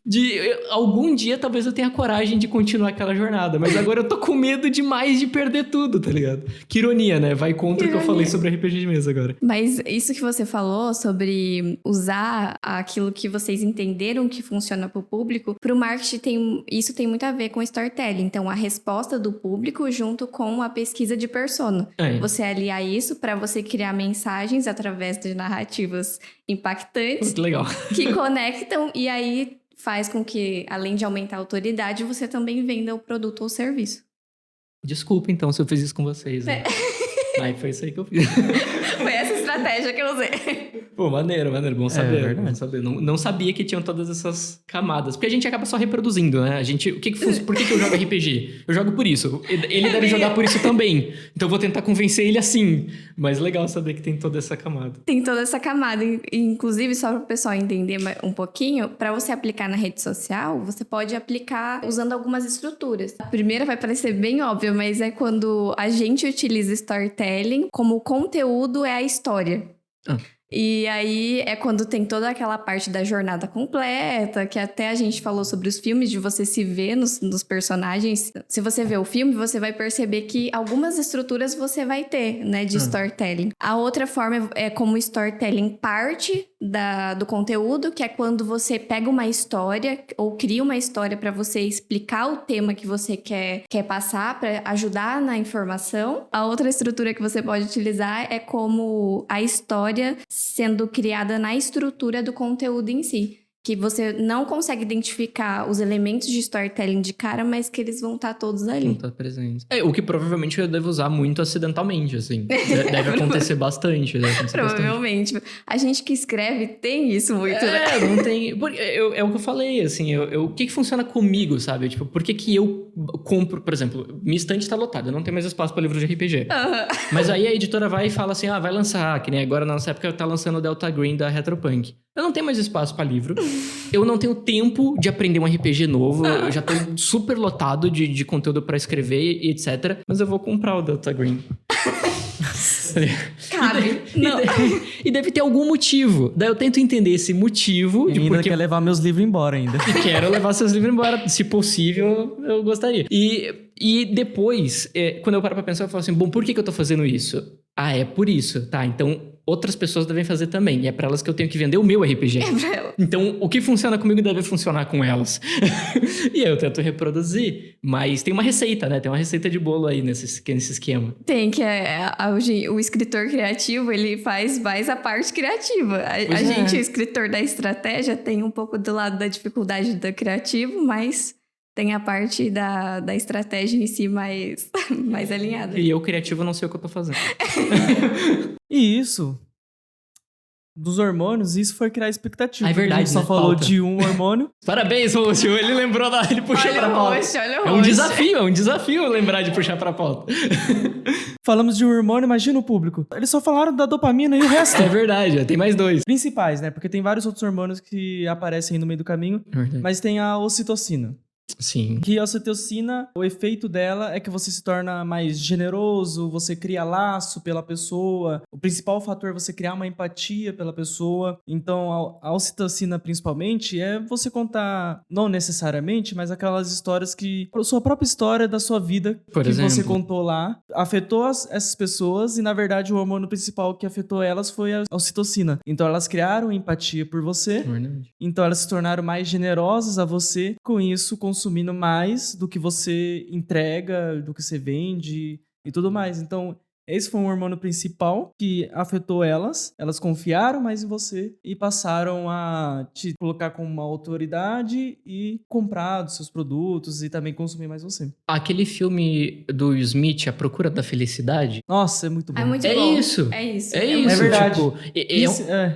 algum dia talvez eu tenha coragem de continuar aquela jornada. Mas agora eu tô com medo demais de perder tudo, tá ligado? Que ironia, né? Vai contra o que eu falei sobre RPG de mesa agora. Mas isso que você falou sobre usar aquilo que vocês entenderam que funciona pro público, pro marketing isso tem muito a ver com storytelling. Então, a resposta do público junto com a pesquisa de persona. Você aliar isso para você criar mensagens através de narrativas impactantes. Muito legal. Que conectam e aí faz com que, além de aumentar a autoridade, você também venda o produto ou serviço. Desculpa, então, se eu fiz isso com vocês. Né? Aí foi isso aí que eu fiz. Foi essa estratégia que eu usei. Pô, maneiro. Bom saber. Bom saber. Não sabia que tinham todas essas camadas. Porque a gente acaba só reproduzindo, né? Por que eu jogo RPG? Eu jogo por isso. Ele deve jogar por isso também. Então eu vou tentar convencer ele assim. Mas legal saber que tem toda essa camada. Tem toda essa camada. Inclusive, só para o pessoal entender um pouquinho, para você aplicar na rede social, você pode aplicar usando algumas estruturas. A primeira vai parecer bem óbvia, mas é quando a gente utiliza storytelling como o conteúdo é a história. E aí é quando tem toda aquela parte da jornada completa, que até a gente falou sobre os filmes, de você se ver nos personagens. Se você vê o filme, você vai perceber que algumas estruturas você vai ter, né, de storytelling. A outra forma é como o storytelling parte do conteúdo, que é quando você pega uma história ou cria uma história para você explicar o tema que você quer passar, para ajudar na informação. A outra estrutura que você pode utilizar é como a história sendo criada na estrutura do conteúdo em si. Que você não consegue identificar os elementos de storytelling de cara, mas que eles vão estar todos ali. Vão estar presentes. O que provavelmente eu devo usar muito acidentalmente, assim. Deve acontecer bastante. Provavelmente. A gente que escreve tem isso muito, né? Não tem... É o que eu falei, assim. O que funciona comigo, sabe? Tipo, por que eu compro... Por exemplo, minha estante tá lotada. Eu não tenho mais espaço para livro de RPG. Mas aí a editora vai e fala assim, vai lançar. Que nem agora, na nossa época, tá lançando o Delta Green da Retropunk. Eu não tenho mais espaço para livro. Eu não tenho tempo de aprender um RPG novo. Eu já tô super lotado de conteúdo para escrever e etc. Mas eu vou comprar o Delta Green. Cabe. E deve ter algum motivo. Daí eu tento entender esse motivo. E ainda quer levar meus livros embora ainda. E quero levar seus livros embora. Se possível, eu gostaria. E depois, quando eu paro pra pensar, eu falo assim, bom, por que eu tô fazendo isso? É por isso. Tá, então outras pessoas devem fazer também. E é pra elas que eu tenho que vender o meu RPG. É pra ela. Então, o que funciona comigo deve funcionar com elas. E aí eu tento reproduzir. Mas tem uma receita, né? Tem uma receita de bolo aí nesse esquema. Tem, que o escritor criativo, ele faz mais a parte criativa. A gente, o escritor da estratégia, tem um pouco do lado da dificuldade do criativo, mas tem a parte da estratégia em si mais alinhada. E eu, criativo, não sei o que eu tô fazendo. E isso, dos hormônios, isso foi criar expectativa. É verdade, a gente só falou de um hormônio. Parabéns, Lúcio. Ele lembrou, ele puxou pra pauta. Olha o É um desafio lembrar de puxar pra pauta. Falamos de um hormônio, imagina o público. Eles só falaram da dopamina e o resto. É verdade, tem mais dois. Principais, né? Porque tem vários outros hormônios que aparecem aí no meio do caminho. Mas tem a ocitocina. Sim. Que a ocitocina, o efeito dela é que você se torna mais generoso, você cria laço pela pessoa. O principal fator é você criar uma empatia pela pessoa. Então, a ocitocina, principalmente, é você contar, não necessariamente, mas aquelas histórias que... A sua própria história da sua vida, por exemplo, você contou lá, afetou essas pessoas e, na verdade, o hormônio principal que afetou elas foi a ocitocina. Então, elas criaram empatia por você. Verdade. Então, elas se tornaram mais generosas a você. Com isso, consumindo mais do que você entrega, do que você vende e tudo mais. Então, esse foi um hormônio principal que afetou elas. Elas confiaram mais em você e passaram a te colocar como uma autoridade e comprar dos seus produtos e também consumir mais você. Aquele filme do Smith, A Procura da Felicidade. Nossa, é muito bom. É muito bom. Isso. É isso. É verdade. Tipo,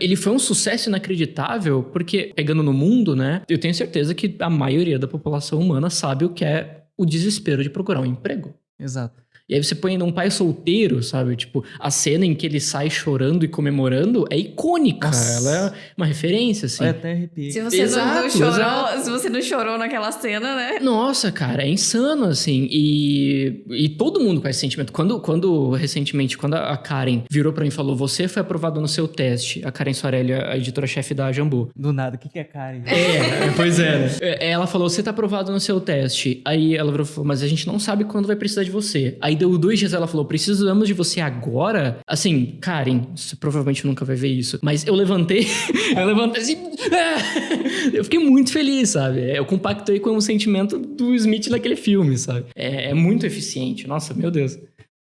ele foi um sucesso inacreditável porque, pegando no mundo, né? Eu tenho certeza que a maioria da população humana sabe o que é o desespero de procurar um emprego. Exato. E aí você põe num pai solteiro, sabe? Tipo, a cena em que ele sai chorando e comemorando é icônica. Nossa. Ela é uma referência, assim. Olha, até arrepiei. Se você não Exato, chorou, exato. se você não chorou naquela cena, né? Nossa, cara, é insano, assim. E todo mundo com esse sentimento. Quando recentemente, quando a Karen virou pra mim e falou: você foi aprovado no seu teste. A Karen Soarelli, a editora-chefe da Jambu. Do nada, o que é Karen? Pois é, né? Ela falou: você tá aprovado no seu teste. Aí ela virou e falou: mas a gente não sabe quando vai precisar de você. Aí deu 2 dias, ela falou: precisamos de você agora? Assim, Karen, você provavelmente nunca vai ver isso. Mas eu levantei assim. Eu fiquei muito feliz, sabe? Eu compactei com o sentimento do Smith naquele filme, sabe? É muito eficiente. Nossa, meu Deus.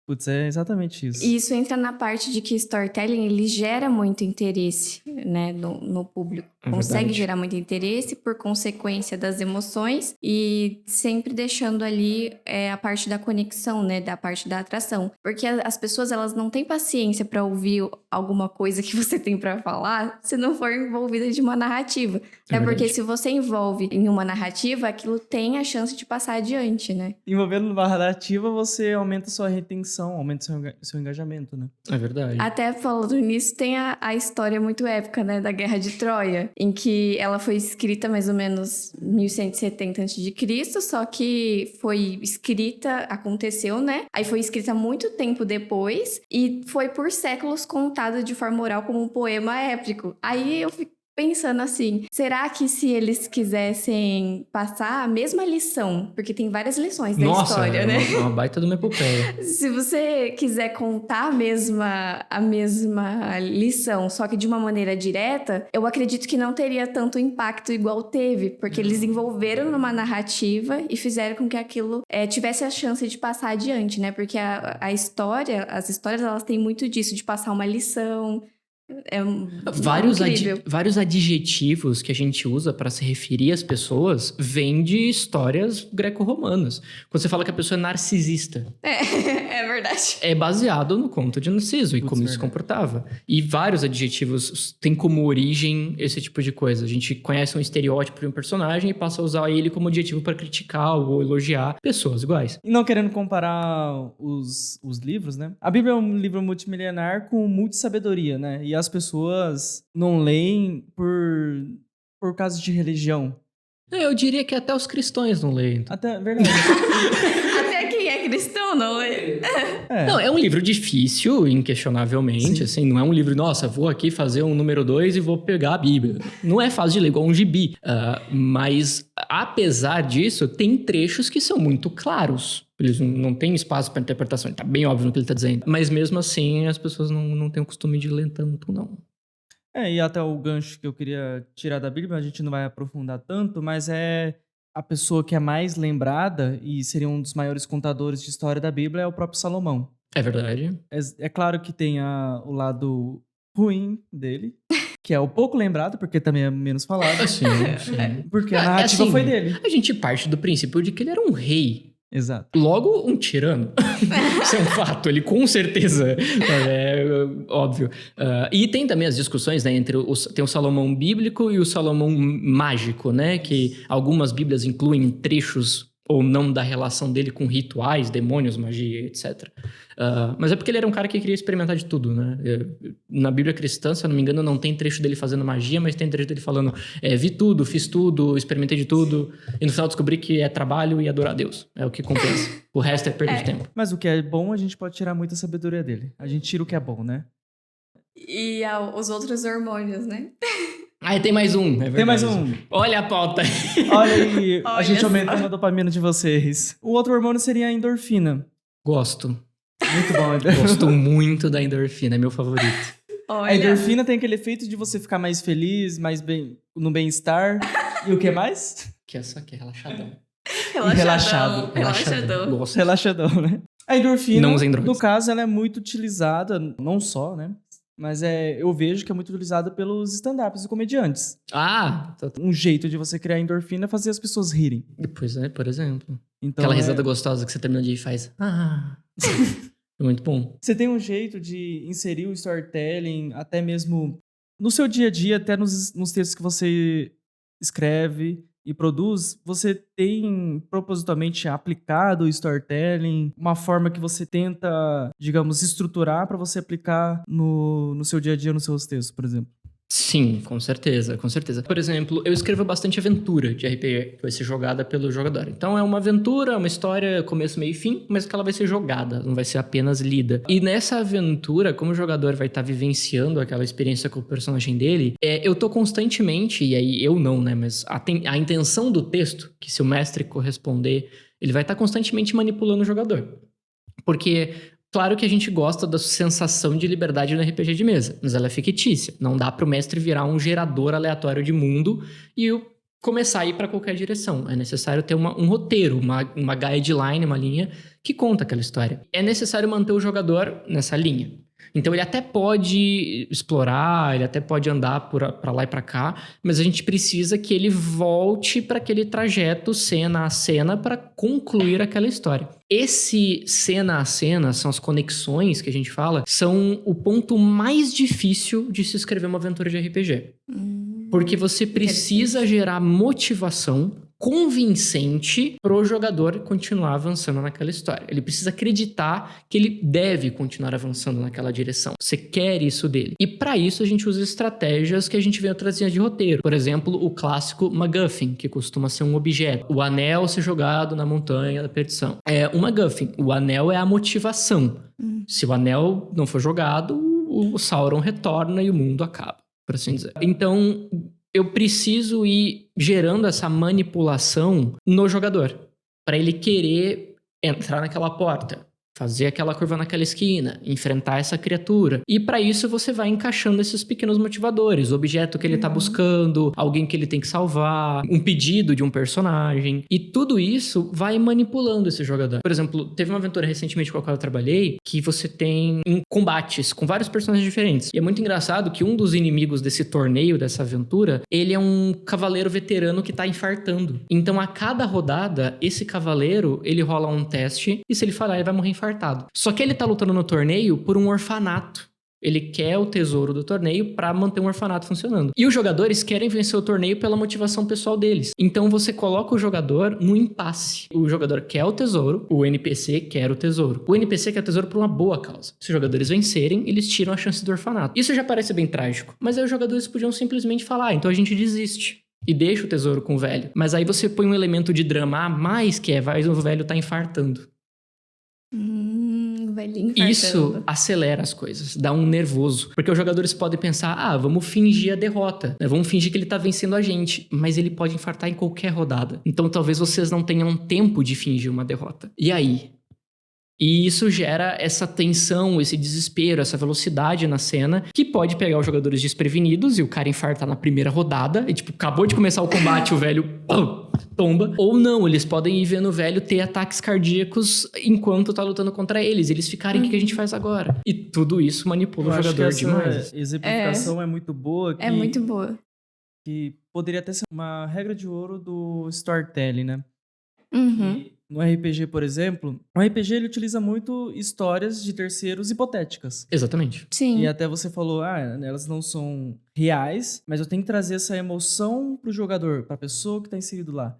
Putz, é exatamente isso. E isso entra na parte de que storytelling, ele gera muito interesse, né, no público. É Consegue verdade. gerar muito interesse por consequência das emoções e sempre deixando ali a parte da conexão, né, da parte da atração. Porque as pessoas, elas não têm paciência para ouvir alguma coisa que você tem para falar se não for envolvida de uma narrativa. É Até porque verdade. se você envolve em uma narrativa, aquilo tem a chance de passar adiante, né? Envolvendo numa narrativa, você aumenta sua retenção, aumenta seu engajamento, né? É verdade. Até falando nisso, tem a história muito épica, né, da Guerra de Troia, em que ela foi escrita mais ou menos 1170 a.C., só que foi escrita, aconteceu, né? Aí foi escrita muito tempo depois e foi por séculos contada de forma oral como um poema épico. Aí eu fico pensando assim, será que se eles quisessem passar a mesma lição, porque tem várias lições da Nossa, história, é né? uma baita de uma epopeia. Se você quiser contar a mesma lição, só que de uma maneira direta, eu acredito que não teria tanto impacto igual teve, porque eles envolveram numa narrativa e fizeram com que aquilo tivesse a chance de passar adiante, né? Porque as histórias, elas têm muito disso, de passar uma lição. É incrível. Vários adjetivos que a gente usa para se referir às pessoas vêm de histórias greco-romanas. Quando você fala que a pessoa é narcisista, É verdade. é baseado no conto de Narciso e Putz, como isso se verdade. comportava. E vários adjetivos têm como origem esse tipo de coisa. A gente conhece um estereótipo de um personagem e passa a usar ele como adjetivo para criticar ou elogiar pessoas iguais. E não querendo comparar os livros, né? A Bíblia é um livro multimilenar com muita sabedoria, né? E as pessoas não leem por causa de religião. Eu diria que até os cristãos não leem. Até, verdade. Até quem é cristão, não é? É. Não, é um livro difícil, inquestionavelmente, Sim. assim, não é um livro, nossa, vou aqui fazer um número 2 e vou pegar a Bíblia. Não é fácil de ler, igual um gibi. Mas, apesar disso, tem trechos que são muito claros. Eles não têm espaço para interpretação, tá bem óbvio no que ele tá dizendo. Mas mesmo assim, as pessoas não têm o costume de ler tanto, não. E até o gancho que eu queria tirar da Bíblia, a gente não vai aprofundar tanto, mas é a pessoa que é mais lembrada e seria um dos maiores contadores de história da Bíblia é o próprio Salomão. É verdade. É claro que tem o lado ruim dele, que é o pouco lembrado, porque também é menos falado. Sim, sim. Porque a narrativa Assim, foi dele. A gente parte do princípio de que ele era um rei. Exato. Logo, um tirano. Isso é um fato, ele com certeza. É óbvio. E tem também as discussões, né, entre tem o Salomão bíblico e o Salomão mágico, né? Que algumas bíblias incluem trechos ou não da relação dele com rituais, demônios, magia, etc. Mas é porque ele era um cara que queria experimentar de tudo, né? Na Bíblia cristã, se eu não me engano, não tem trecho dele fazendo magia, mas tem trecho dele falando vi tudo, fiz tudo, experimentei de tudo, e no final descobri que é trabalho e adorar a Deus. É o que compensa. O resto é perda de tempo. Mas o que é bom, a gente pode tirar muita sabedoria dele. A gente tira o que é bom, né? E os outros hormônios, né? Tem mais um, é verdade. Tem mais um. Olha a pauta. Olha aí, a Olha gente só. aumentando a dopamina de vocês. O outro hormônio seria a endorfina. Gosto. Muito bom. Gosto muito da endorfina, é meu favorito. A Olha, endorfina tem aquele efeito de você ficar mais feliz, mais bem, no bem-estar. E o que mais? Que é só aqui, relaxadão. relaxado. Relaxadão. Gosto. Relaxadão, né? A endorfina, Não usem drogas. no caso, ela é muito utilizada, não só, né? Mas eu vejo que é muito utilizada pelos stand-ups e comediantes. Tá. Um jeito de você criar endorfina é fazer as pessoas rirem. Pois é, por exemplo. Então, Aquela risada gostosa que você termina de ir e faz. É muito bom. você tem um jeito de inserir o storytelling até mesmo no seu dia a dia, até nos textos que você escreve, e produz, você tem propositalmente aplicado o storytelling, uma forma que você tenta, digamos, estruturar para você aplicar no seu dia a dia, nos seus textos, por exemplo? Sim, com certeza, com certeza. Por exemplo, eu escrevo bastante aventura de RPG, que vai ser jogada pelo jogador. Então é uma aventura, uma história, começo, meio e fim, mas que ela vai ser jogada, não vai ser apenas lida. E nessa aventura, como o jogador vai estar vivenciando aquela experiência com o personagem dele, eu tô constantemente, e aí eu não, né, mas a intenção do texto, que se o mestre corresponder, ele vai estar constantemente manipulando o jogador. Porque claro que a gente gosta da sensação de liberdade no RPG de mesa, mas ela é fictícia. Não dá pro mestre virar um gerador aleatório de mundo e começar a ir para qualquer direção. É necessário ter um roteiro, uma guideline, uma linha que conta aquela história. É necessário manter o jogador nessa linha. Então ele até pode explorar, ele até pode andar para lá e para cá, mas a gente precisa que ele volte para aquele trajeto cena a cena para concluir aquela história. Esse cena a cena, são as conexões que a gente fala, são o ponto mais difícil de se escrever uma aventura de RPG. Porque você precisa gerar motivação convincente pro jogador continuar avançando naquela história. Ele precisa acreditar que ele deve continuar avançando naquela direção. Você quer isso dele. E para isso a gente usa estratégias que a gente vê em outras linhas de roteiro. Por exemplo, o clássico MacGuffin, que costuma ser um objeto. O anel ser jogado na montanha da perdição. É um MacGuffin. O anel é a motivação. Se o anel não for jogado, o Sauron retorna e o mundo acaba, por assim dizer. Então eu preciso ir gerando essa manipulação no jogador, para ele querer entrar naquela porta, fazer aquela curva naquela esquina, enfrentar essa criatura. E para isso você vai encaixando esses pequenos motivadores, o objeto que ele tá buscando, alguém que ele tem que salvar, um pedido de um personagem. E tudo isso vai manipulando esse jogador. Por exemplo, teve uma aventura recentemente com a qual eu trabalhei, que você tem combates com vários personagens diferentes. E é muito engraçado que um dos inimigos desse torneio, dessa aventura, ele é um cavaleiro veterano que tá infartando. Então a cada rodada, esse cavaleiro, ele rola um teste, e se ele falhar, ele vai morrer infartado. Só que ele tá lutando no torneio por um orfanato. Ele quer o tesouro do torneio para manter um orfanato funcionando. E os jogadores querem vencer o torneio pela motivação pessoal deles. Então você coloca o jogador no impasse. O jogador quer o tesouro, o NPC quer o tesouro. O NPC quer o tesouro por uma boa causa. Se os jogadores vencerem, eles tiram a chance do orfanato. Isso já parece bem trágico, mas aí os jogadores podiam simplesmente falar, então a gente desiste. E deixa o tesouro com o velho. Mas aí você põe um elemento de drama a mais, que é, vai, o velho tá infartando. Velhinho Isso infartando. acelera as coisas, dá um nervoso. Porque os jogadores podem pensar, vamos fingir a derrota, né? Vamos fingir que ele tá vencendo a gente. Mas ele pode infartar em qualquer rodada. Então talvez vocês não tenham tempo de fingir uma derrota. E aí? E isso gera essa tensão, esse desespero, essa velocidade na cena, que pode pegar os jogadores desprevenidos e o cara infartar na primeira rodada. E tipo, acabou de começar o combate, o velho tomba. Ou não, eles podem ir vendo o velho ter ataques cardíacos enquanto tá lutando contra eles. Eles ficarem, o que a gente faz agora? E tudo isso manipula o jogador demais. Essa exemplificação é muito boa. É muito boa. Que poderia até ser uma regra de ouro do storytelling, né? Uhum. No RPG, por exemplo, o RPG ele utiliza muito histórias de terceiros hipotéticas. Exatamente. Sim. E até você falou, elas não são reais, mas eu tenho que trazer essa emoção pro jogador, pra pessoa que tá inserido lá.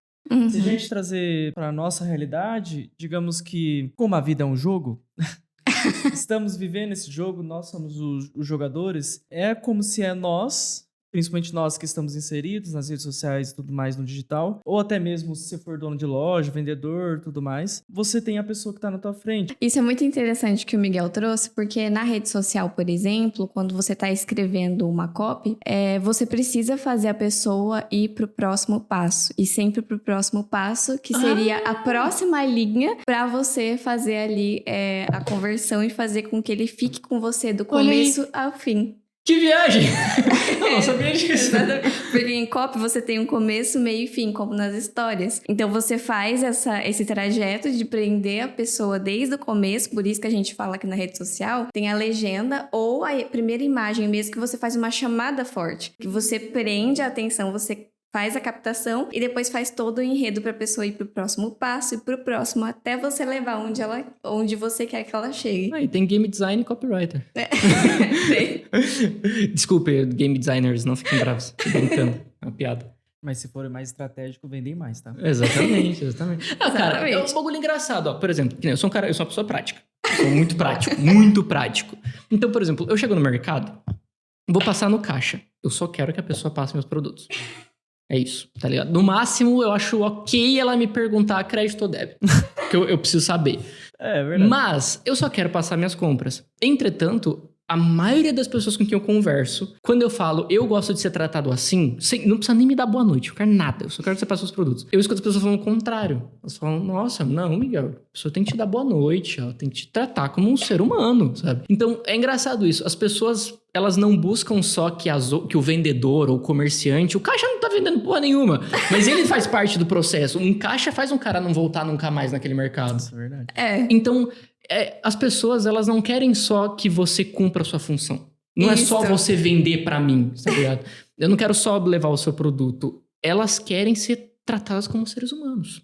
Se a gente trazer pra nossa realidade, digamos que, como a vida é um jogo, estamos vivendo esse jogo, nós somos os jogadores, é como se nós, principalmente nós que estamos inseridos nas redes sociais e tudo mais no digital, ou até mesmo se você for dono de loja, vendedor, tudo mais, você tem a pessoa que está na tua frente. Isso é muito interessante que o Miguel trouxe, porque na rede social, por exemplo, quando você está escrevendo uma copy, você precisa fazer a pessoa ir pro próximo passo, e sempre pro próximo passo, que seria a próxima linha para você fazer ali a conversão e fazer com que ele fique com você do começo ao fim. Que viagem! Eu não sabia disso. Porque em copy você tem um começo, meio e fim, como nas histórias. Então você faz esse trajeto de prender a pessoa desde o começo, por isso que a gente fala aqui na rede social, tem a legenda ou a primeira imagem mesmo, que você faz uma chamada forte, que você prende a atenção, você faz a captação e depois faz todo o enredo para a pessoa ir pro próximo passo e pro próximo, até você levar onde você quer que ela chegue. E tem game design e copywriter. Tem. Desculpe, game designers, não fiquem bravos. Tô brincando, é uma piada. Mas se for mais estratégico, vendem mais, tá? Exatamente. Ah, cara, é um Exatamente. bagulho engraçado, ó. Por exemplo, que nem eu sou um cara, eu sou uma pessoa prática. Eu sou muito prático, muito prático. Então, por exemplo, eu chego no mercado, vou passar no caixa. Eu só quero que a pessoa passe meus produtos. É isso, tá ligado? No máximo, eu acho ok ela me perguntar crédito ou débito. Que eu preciso saber. É verdade. Mas eu só quero passar minhas compras. Entretanto, a maioria das pessoas com quem eu converso, quando eu falo, eu gosto de ser tratado assim, não precisa nem me dar boa noite, eu quero nada, eu só quero que você passe os produtos. Eu escuto as pessoas falando o contrário. Elas falam, nossa, não, Miguel, a pessoa tem que te dar boa noite, ela tem que te tratar como um ser humano, sabe? Então, é engraçado isso. As pessoas, elas não buscam só que o vendedor ou o comerciante, o caixa não tá vendendo porra nenhuma, mas ele faz parte do processo. Um caixa faz um cara não voltar nunca mais naquele mercado. Isso é verdade. Então, as pessoas, elas não querem só que você cumpra a sua função. Não é só Isso. você vender pra mim, tá ligado? Eu não quero só levar o seu produto. Elas querem ser tratadas como seres humanos.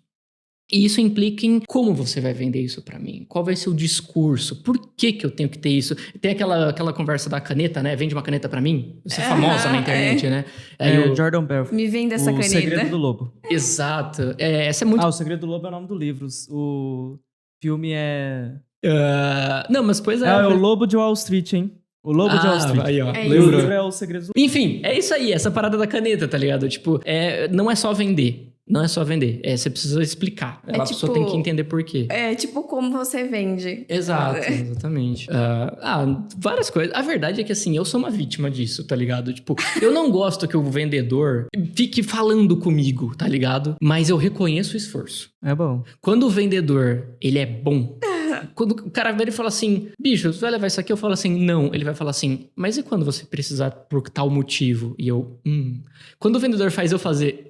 E isso implica em como você vai vender isso pra mim. Qual vai ser o discurso? Por que eu tenho que ter isso? Tem aquela conversa da caneta, né? Vende uma caneta pra mim. Isso é famosa na internet, né? Aí Jordan Belfort. Me vende essa O caneta. Segredo do Lobo. Exato. Essa é muito... O Segredo do Lobo é o nome do livro. O filme é... Não, mas pois é. É o Lobo de Wall Street, hein? O Lobo de Wall Street. Aí, ó. É O isso. livro é o Segredo do Enfim, é isso aí, essa parada da caneta, tá ligado? Tipo, não é só vender. Não é só vender. Você precisa explicar. A pessoa tem que entender por quê. É tipo como você vende. Exato, exatamente. Várias coisas. A verdade é que, assim, eu sou uma vítima disso, tá ligado? Tipo, eu não gosto que o vendedor fique falando comigo, tá ligado? Mas eu reconheço o esforço. É bom. Quando o vendedor, ele é bom... Quando o cara vem e fala assim, bicho, você vai levar isso aqui? Eu falo assim, não. Ele vai falar assim, mas e quando você precisar por tal motivo? E eu, Quando o vendedor faz eu fazer,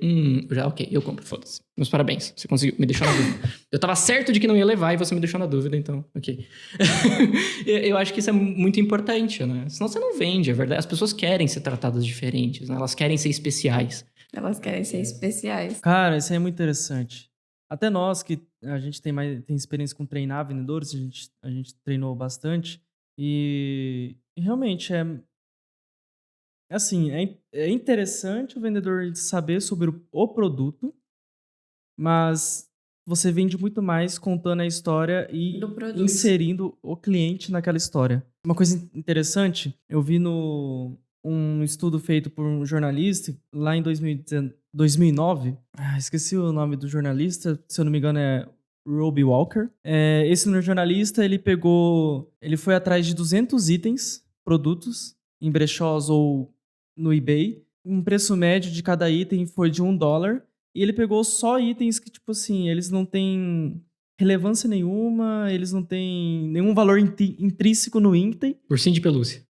ok, eu compro, foda-se. Meus parabéns, você conseguiu, me deixou na dúvida. Eu tava certo de que não ia levar e você me deixou na dúvida, então, ok. Eu acho que isso é muito importante, né? Senão você não vende, é verdade. As pessoas querem ser tratadas diferentes, né? Elas querem ser especiais. Elas querem ser especiais. Cara, isso aí é muito interessante. Até nós que a gente tem experiência com treinar vendedores, a gente treinou bastante. E realmente assim, é interessante o vendedor saber sobre o produto, mas você vende muito mais contando a história e Do produto. inserindo o cliente naquela história. Uma coisa interessante, eu vi um estudo feito por um jornalista lá em 2009. Esqueci o nome do jornalista, se eu não me engano é Robbie Walker. Esse jornalista, ele foi atrás de 200 itens, produtos, em brechós ou no eBay. Um preço médio de cada item foi de $1. E ele pegou só itens que, tipo assim, eles não têm relevância nenhuma, eles não têm nenhum valor intrínseco no item. Ursinho de pelúcia.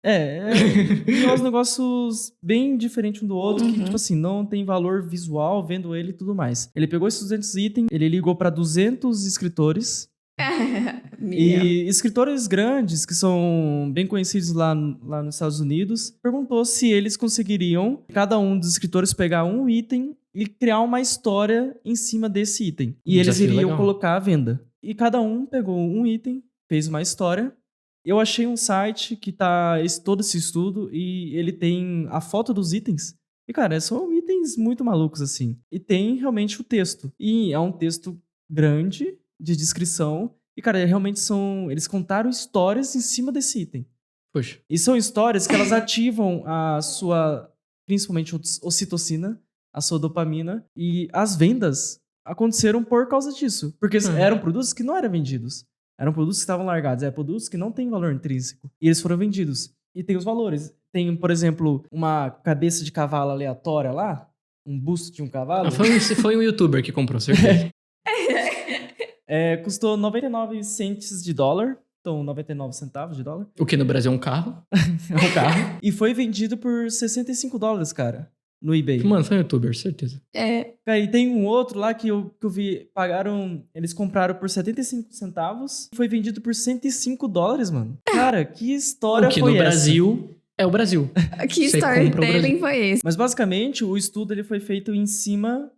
E uns negócios bem diferentes um do outro, que, Uhum. tipo assim, não tem valor visual, vendo ele e tudo mais. Ele pegou esses 200 itens, ele ligou para 200 escritores, e escritores grandes, que são bem conhecidos lá nos Estados Unidos, perguntou se eles conseguiriam, cada um dos escritores, pegar um item e criar uma história em cima desse item. E eles Desafio iriam legal. colocar à venda. E cada um pegou um item, fez uma história. Eu achei um site que tá todo esse estudo e ele tem a foto dos itens. E, cara, são itens muito malucos, assim. E tem realmente o texto. E é um texto grande, de descrição. E, cara, realmente eles contaram histórias em cima desse item. Poxa. E são histórias que elas ativam a sua, principalmente, ocitocina, a sua dopamina. E as vendas aconteceram por causa disso. Porque eram produtos que não eram vendidos. Eram produtos que estavam largados. Eram produtos que não têm valor intrínseco. E eles foram vendidos. E tem os valores. Tem, por exemplo, uma cabeça de cavalo aleatória lá. Um busto de um cavalo. Foi um youtuber que comprou, certeza. Custou 99 cents de dólar. Então, 99 centavos de dólar. O que no Brasil é um carro. É um carro. E foi vendido por $65, cara. No eBay. Mano, foi um youtuber, certeza. Cara, e tem um outro lá que eu vi, eles compraram por 75 centavos, foi vendido por $105, mano. Cara, que história O que foi no essa? Brasil é o Brasil. Que Você compra o storytelling Brasil. foi esse? Mas basicamente, o estudo ele foi feito em cima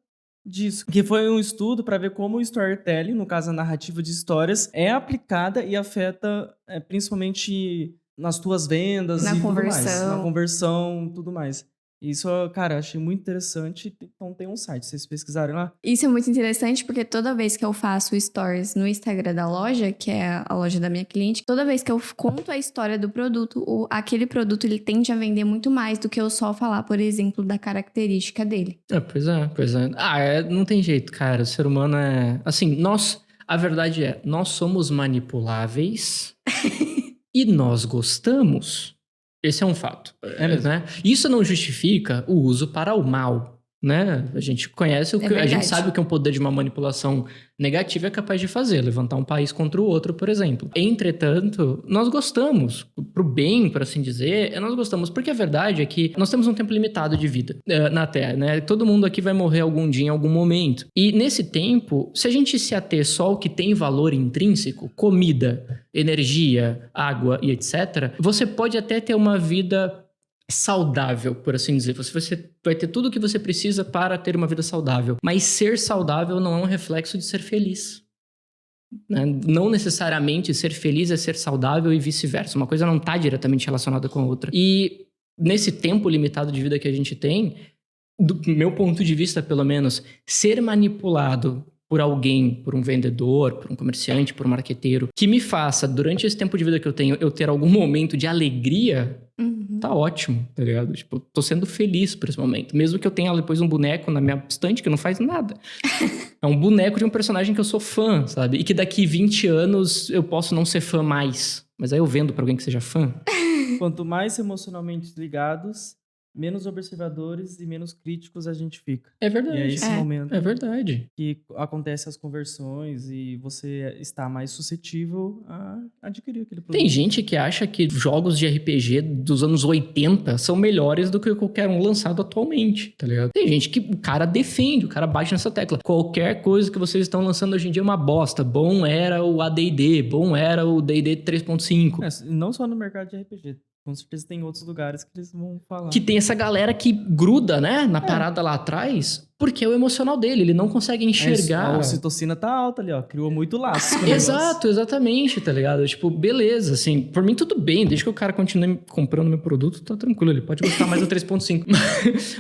disso. Que foi um estudo para ver como o storytelling, no caso a narrativa de histórias, é aplicada e afeta principalmente nas tuas vendas Na e tudo mais. conversão. Na conversão, tudo mais. Isso, cara, eu achei muito interessante. Então tem um site, vocês pesquisarem lá. Isso é muito interessante porque toda vez que eu faço stories no Instagram da loja, que é a loja da minha cliente, toda vez que eu conto a história do produto, aquele produto ele tende a vender muito mais do que eu só falar, por exemplo, da característica dele. Pois é, pois é. Não tem jeito, cara. O ser humano é... Assim, a verdade é, nós somos manipuláveis e nós gostamos. Esse é um fato. É mesmo. Né? Isso não justifica o uso para o mal, né? A gente conhece a verdade. gente sabe o que é um poder de uma manipulação negativa é capaz de fazer, levantar um país contra o outro, por exemplo. Entretanto, nós gostamos, pro bem, por assim dizer, nós gostamos, porque a verdade é que nós temos um tempo limitado de vida na Terra, né? Todo mundo aqui vai morrer algum dia, em algum momento. E nesse tempo, se a gente se ater só ao que tem valor intrínseco, comida, energia, água e etc., você pode até ter uma vida saudável, por assim dizer. Você vai ter tudo o que você precisa para ter uma vida saudável. Mas ser saudável não é um reflexo de ser feliz. Né? Não necessariamente ser feliz é ser saudável e vice-versa. Uma coisa não está diretamente relacionada com a outra. E nesse tempo limitado de vida que a gente tem, do meu ponto de vista, pelo menos, ser manipulado por alguém, por um vendedor, por um comerciante, por um marqueteiro, que me faça, durante esse tempo de vida que eu tenho, eu ter algum momento de alegria, tá ótimo, tá ligado? Tipo, tô sendo feliz por esse momento. Mesmo que eu tenha depois um boneco na minha estante que não faz nada. É um boneco de um personagem que eu sou fã, sabe? E que daqui 20 anos eu posso não ser fã mais. Mas aí eu vendo pra alguém que seja fã. Quanto mais emocionalmente ligados, menos observadores e menos críticos a gente fica. É verdade. E é esse momento É verdade. que acontecem as conversões e você está mais suscetível a adquirir aquele produto. Tem gente que acha que jogos de RPG dos anos 80 são melhores do que qualquer um lançado atualmente, tá ligado? Tem gente que o cara defende, o cara bate nessa tecla. Qualquer coisa que vocês estão lançando hoje em dia é uma bosta. Bom era o AD&D, bom era o D&D 3.5. Não só no mercado de RPG. Com certeza tem outros lugares que eles vão falar. Que tem essa galera que gruda, né, na parada lá atrás, porque é o emocional dele, ele não consegue enxergar. A ocitocina tá alta ali, ó. Criou muito laço. com o negócio. Exato, exatamente, tá ligado? Tipo, beleza, assim, por mim tudo bem, desde que o cara continue comprando meu produto, tá tranquilo, ele pode gostar mais do 3.5.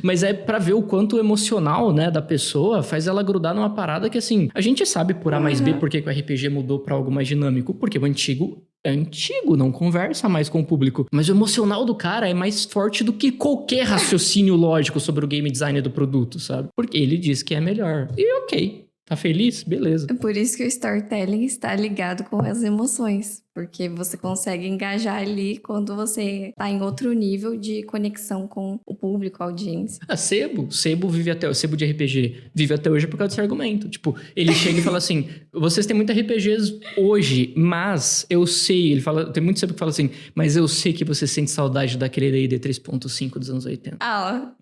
Mas é pra ver o quanto o emocional, né, da pessoa faz ela grudar numa parada que, assim, a gente sabe por A mais B por que o RPG mudou pra algo mais dinâmico, porque o antigo é antigo, não conversa mais com o público. Mas o emocional do cara é mais forte do que qualquer raciocínio lógico sobre o game design do produto, sabe? Porque ele diz que é melhor. E ok, tá feliz? Beleza. É por isso que o storytelling está ligado com as emoções. Porque você consegue engajar ali quando você tá em outro nível de conexão com o público, a audiência. Sebo vive até... Sebo de RPG vive até hoje por causa desse argumento. Tipo, ele chega e fala assim, vocês têm muitos RPGs hoje, mas eu sei... Ele fala, tem muito Sebo que fala assim, mas eu sei que você sente saudade daquele D&D 3.5 dos anos 80.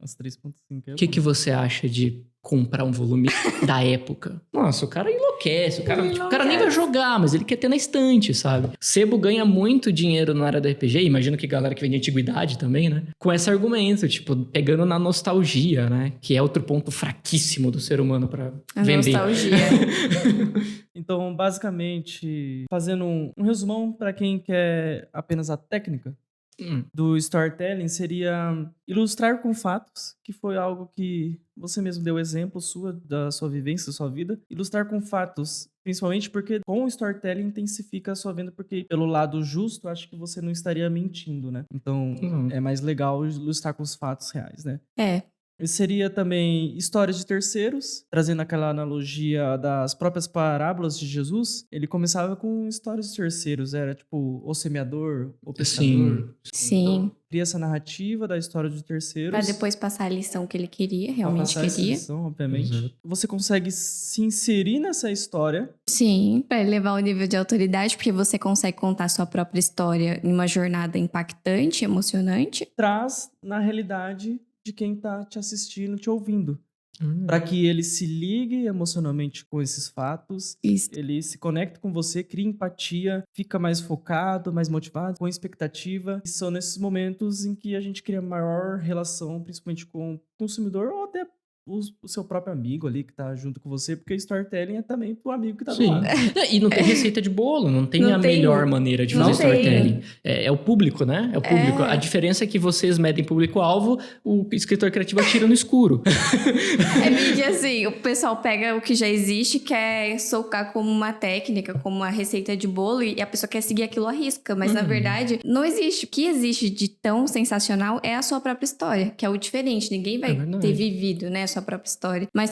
As 3.5 é O que você acha de comprar um volume da época? Nossa, o cara enlouquece. O cara nem vai jogar, mas ele quer ter na estante, sabe? Sebo ganha muito dinheiro na área da RPG, imagino que galera que vende antiguidade também, né? Com esse argumento, tipo, pegando na nostalgia, né? Que é outro ponto fraquíssimo do ser humano pra vender. Nostalgia. Então, basicamente, fazendo um resumão para quem quer apenas a técnica do storytelling, seria ilustrar com fatos, que foi algo que você mesmo deu exemplo da sua vivência, da sua vida. Ilustrar com fatos, principalmente porque com o storytelling intensifica a sua venda, porque pelo lado justo, acho que você não estaria mentindo, né? Então, é mais legal ilustrar com os fatos reais, né? Seria também histórias de terceiros, trazendo aquela analogia das próprias parábolas de Jesus. Ele começava com histórias de terceiros, era tipo o semeador, o pescador. Sim. Então, cria essa narrativa da história de terceiros. Pra depois passar a lição que ele queria, realmente Essa queria. lição, obviamente. Você consegue se inserir nessa história. Sim, pra elevar o nível de autoridade, porque você consegue contar sua própria história em uma jornada impactante, emocionante. Traz na realidade de quem tá te assistindo, te ouvindo. Para que ele se ligue emocionalmente com esses fatos, ele se conecte com você, crie empatia, fica mais focado, mais motivado, com expectativa. E são nesses momentos em que a gente cria maior relação, principalmente com o consumidor ou até o seu próprio amigo ali que tá junto com você, porque storytelling é também pro amigo que tá do Sim. lado. E não tem receita de bolo, não tem Não a tem. melhor maneira de Não fazer tem. storytelling. É o público, né? É o público. É. A diferença é que vocês medem público-alvo, o escritor criativo atira no escuro. É meio que assim, o pessoal pega o que já existe, quer socar como uma técnica, como uma receita de bolo, e a pessoa quer seguir aquilo à risca. Mas, na verdade, não existe. O que existe de tão sensacional é a sua própria história, que é o diferente. Ninguém vai ter vivido, né, a sua própria história. Mas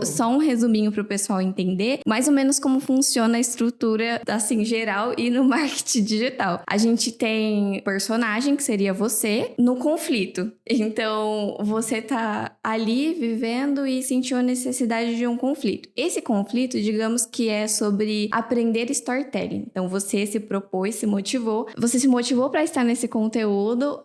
só um resuminho pro pessoal entender, mais ou menos como funciona a estrutura, assim, geral e no marketing digital. A gente tem personagem, que seria você, no conflito. Então, você tá ali vivendo e sentiu a necessidade de um conflito. Esse conflito, digamos que é sobre aprender storytelling. Então, você se propôs, se motivou. Você se motivou para estar nesse conteúdo,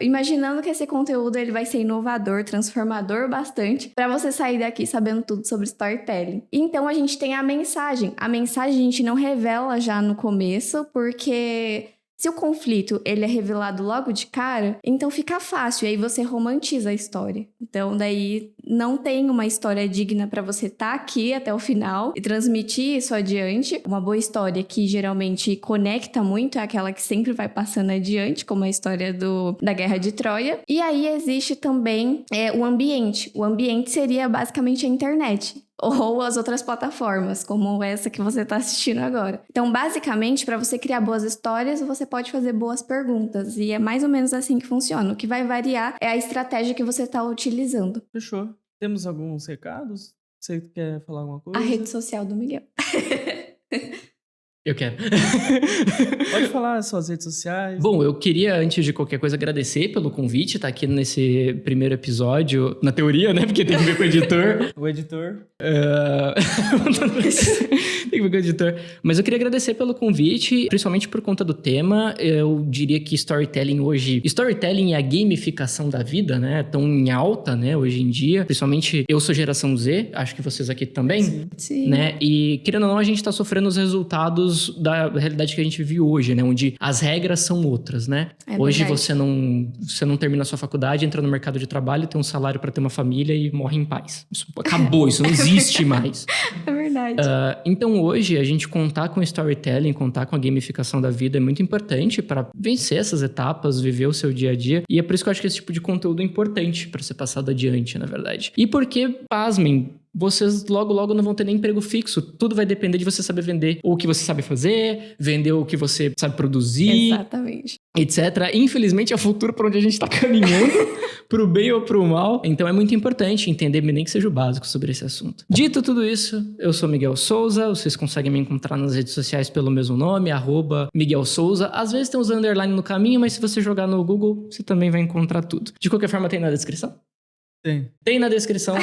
imaginando que esse conteúdo ele vai ser inovador, transformador bastante, para você sair daqui sabendo tudo sobre storytelling. Então, a gente tem a mensagem. A mensagem a gente não revela já no começo, porque se o conflito ele é revelado logo de cara, então fica fácil, e aí você romantiza a história. Então daí não tem uma história digna para você estar aqui até o final e transmitir isso adiante. Uma boa história que geralmente conecta muito é aquela que sempre vai passando adiante, como a história da Guerra de Troia. E aí existe também o ambiente. O ambiente seria basicamente a internet. Ou as outras plataformas, como essa que você está assistindo agora. Então, basicamente, para você criar boas histórias, você pode fazer boas perguntas. E é mais ou menos assim que funciona. O que vai variar é a estratégia que você está utilizando. Fechou. Temos alguns recados? Você quer falar alguma coisa? A rede social do Miguel. Eu quero. Pode falar as suas redes sociais. Bom, eu queria, antes de qualquer coisa, agradecer pelo convite, estar aqui nesse primeiro episódio, na teoria, né? Porque tem que ver com o editor. O editor. Tem que ver com o editor. Mas eu queria agradecer pelo convite, principalmente por conta do tema. Eu diria que storytelling hoje... Storytelling e a gamificação da vida, né? Estão em alta, né? Hoje em dia. Principalmente, eu sou geração Z, acho que vocês aqui também. Sim. Né? E, querendo ou não, a gente está sofrendo os resultados da realidade que a gente vive hoje, né? Onde as regras são outras, né? Hoje você não termina a sua faculdade, entra no mercado de trabalho, tem um salário para ter uma família e morre em paz. Isso acabou, isso não existe mais. É verdade. Então hoje a gente contar com storytelling, contar com a gamificação da vida é muito importante para vencer essas etapas, viver o seu dia a dia. E é por isso que eu acho que esse tipo de conteúdo é importante para ser passado adiante, na verdade. E porque, pasmem, vocês logo não vão ter nem emprego fixo. Tudo vai depender de você saber vender o que você sabe fazer, vender o que você sabe produzir. Exatamente. Etc. Infelizmente é o futuro para onde a gente está caminhando, pro bem ou pro mal. Então é muito importante entender, nem que seja o básico, sobre esse assunto. Dito tudo isso, eu sou Miguel Souza. Vocês conseguem me encontrar nas redes sociais pelo mesmo nome, @Miguel Souza. Às vezes tem uns underline no caminho, mas se você jogar no Google, você também vai encontrar tudo. De qualquer forma, tem na descrição? Tem na descrição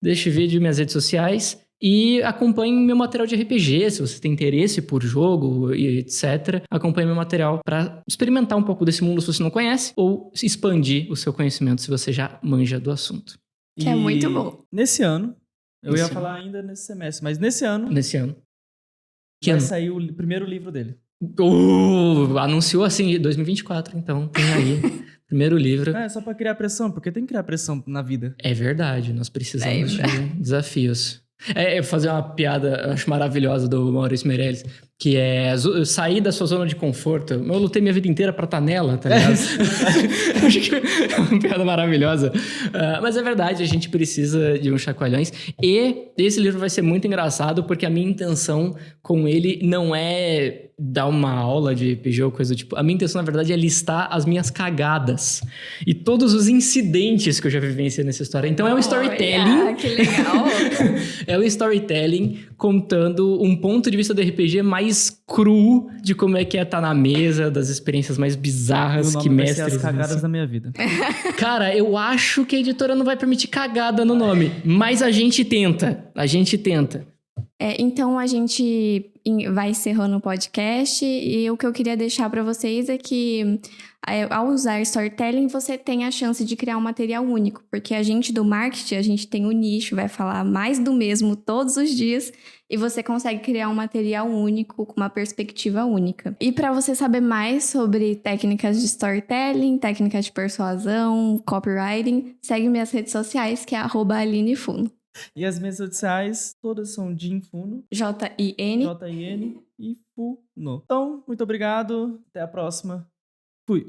deste vídeo minhas redes sociais. E acompanhe meu material de RPG, se você tem interesse por jogo e etc. Acompanhe meu material para experimentar um pouco desse mundo se você não conhece, ou expandir o seu conhecimento se você já manja do assunto. Que é muito bom. Nesse ano, eu ia falar ainda nesse semestre, mas nesse ano vai sair o primeiro livro dele. Anunciou assim, 2024, então tem aí. Primeiro livro. É só pra criar pressão, porque tem que criar pressão na vida. É verdade, nós precisamos de desafios. Fazer uma piada, eu acho maravilhosa, do Maurício Meirelles, que é sair da sua zona de conforto. Eu lutei minha vida inteira pra estar nela, tá ligado? Acho que é uma piada maravilhosa. Mas é verdade, a gente precisa de uns chacoalhões. E esse livro vai ser muito engraçado, porque a minha intenção com ele não é dar uma aula de RPG ou coisa do tipo. A minha intenção, na verdade, é listar as minhas cagadas e todos os incidentes que eu já vivenciei nessa história. Então é um storytelling. Que legal! É um storytelling contando um ponto de vista do RPG mais cru de como é que é estar na mesa, das experiências mais bizarras que mestres... Vai ser as cagadas da minha vida. Cara, eu acho que a editora não vai permitir cagada no nome, mas a gente tenta. Então a gente vai encerrando o podcast e o que eu queria deixar para vocês é que ao usar storytelling você tem a chance de criar um material único, porque a gente do marketing, a gente tem o nicho, vai falar mais do mesmo todos os dias e você consegue criar um material único com uma perspectiva única. E para você saber mais sobre técnicas de storytelling, técnicas de persuasão, copywriting, segue minhas redes sociais, que é @alinefuno. E as minhas redes sociais, todas são Jin Funo, J-I-N. J-I-N e Funo. Então, muito obrigado. Até a próxima.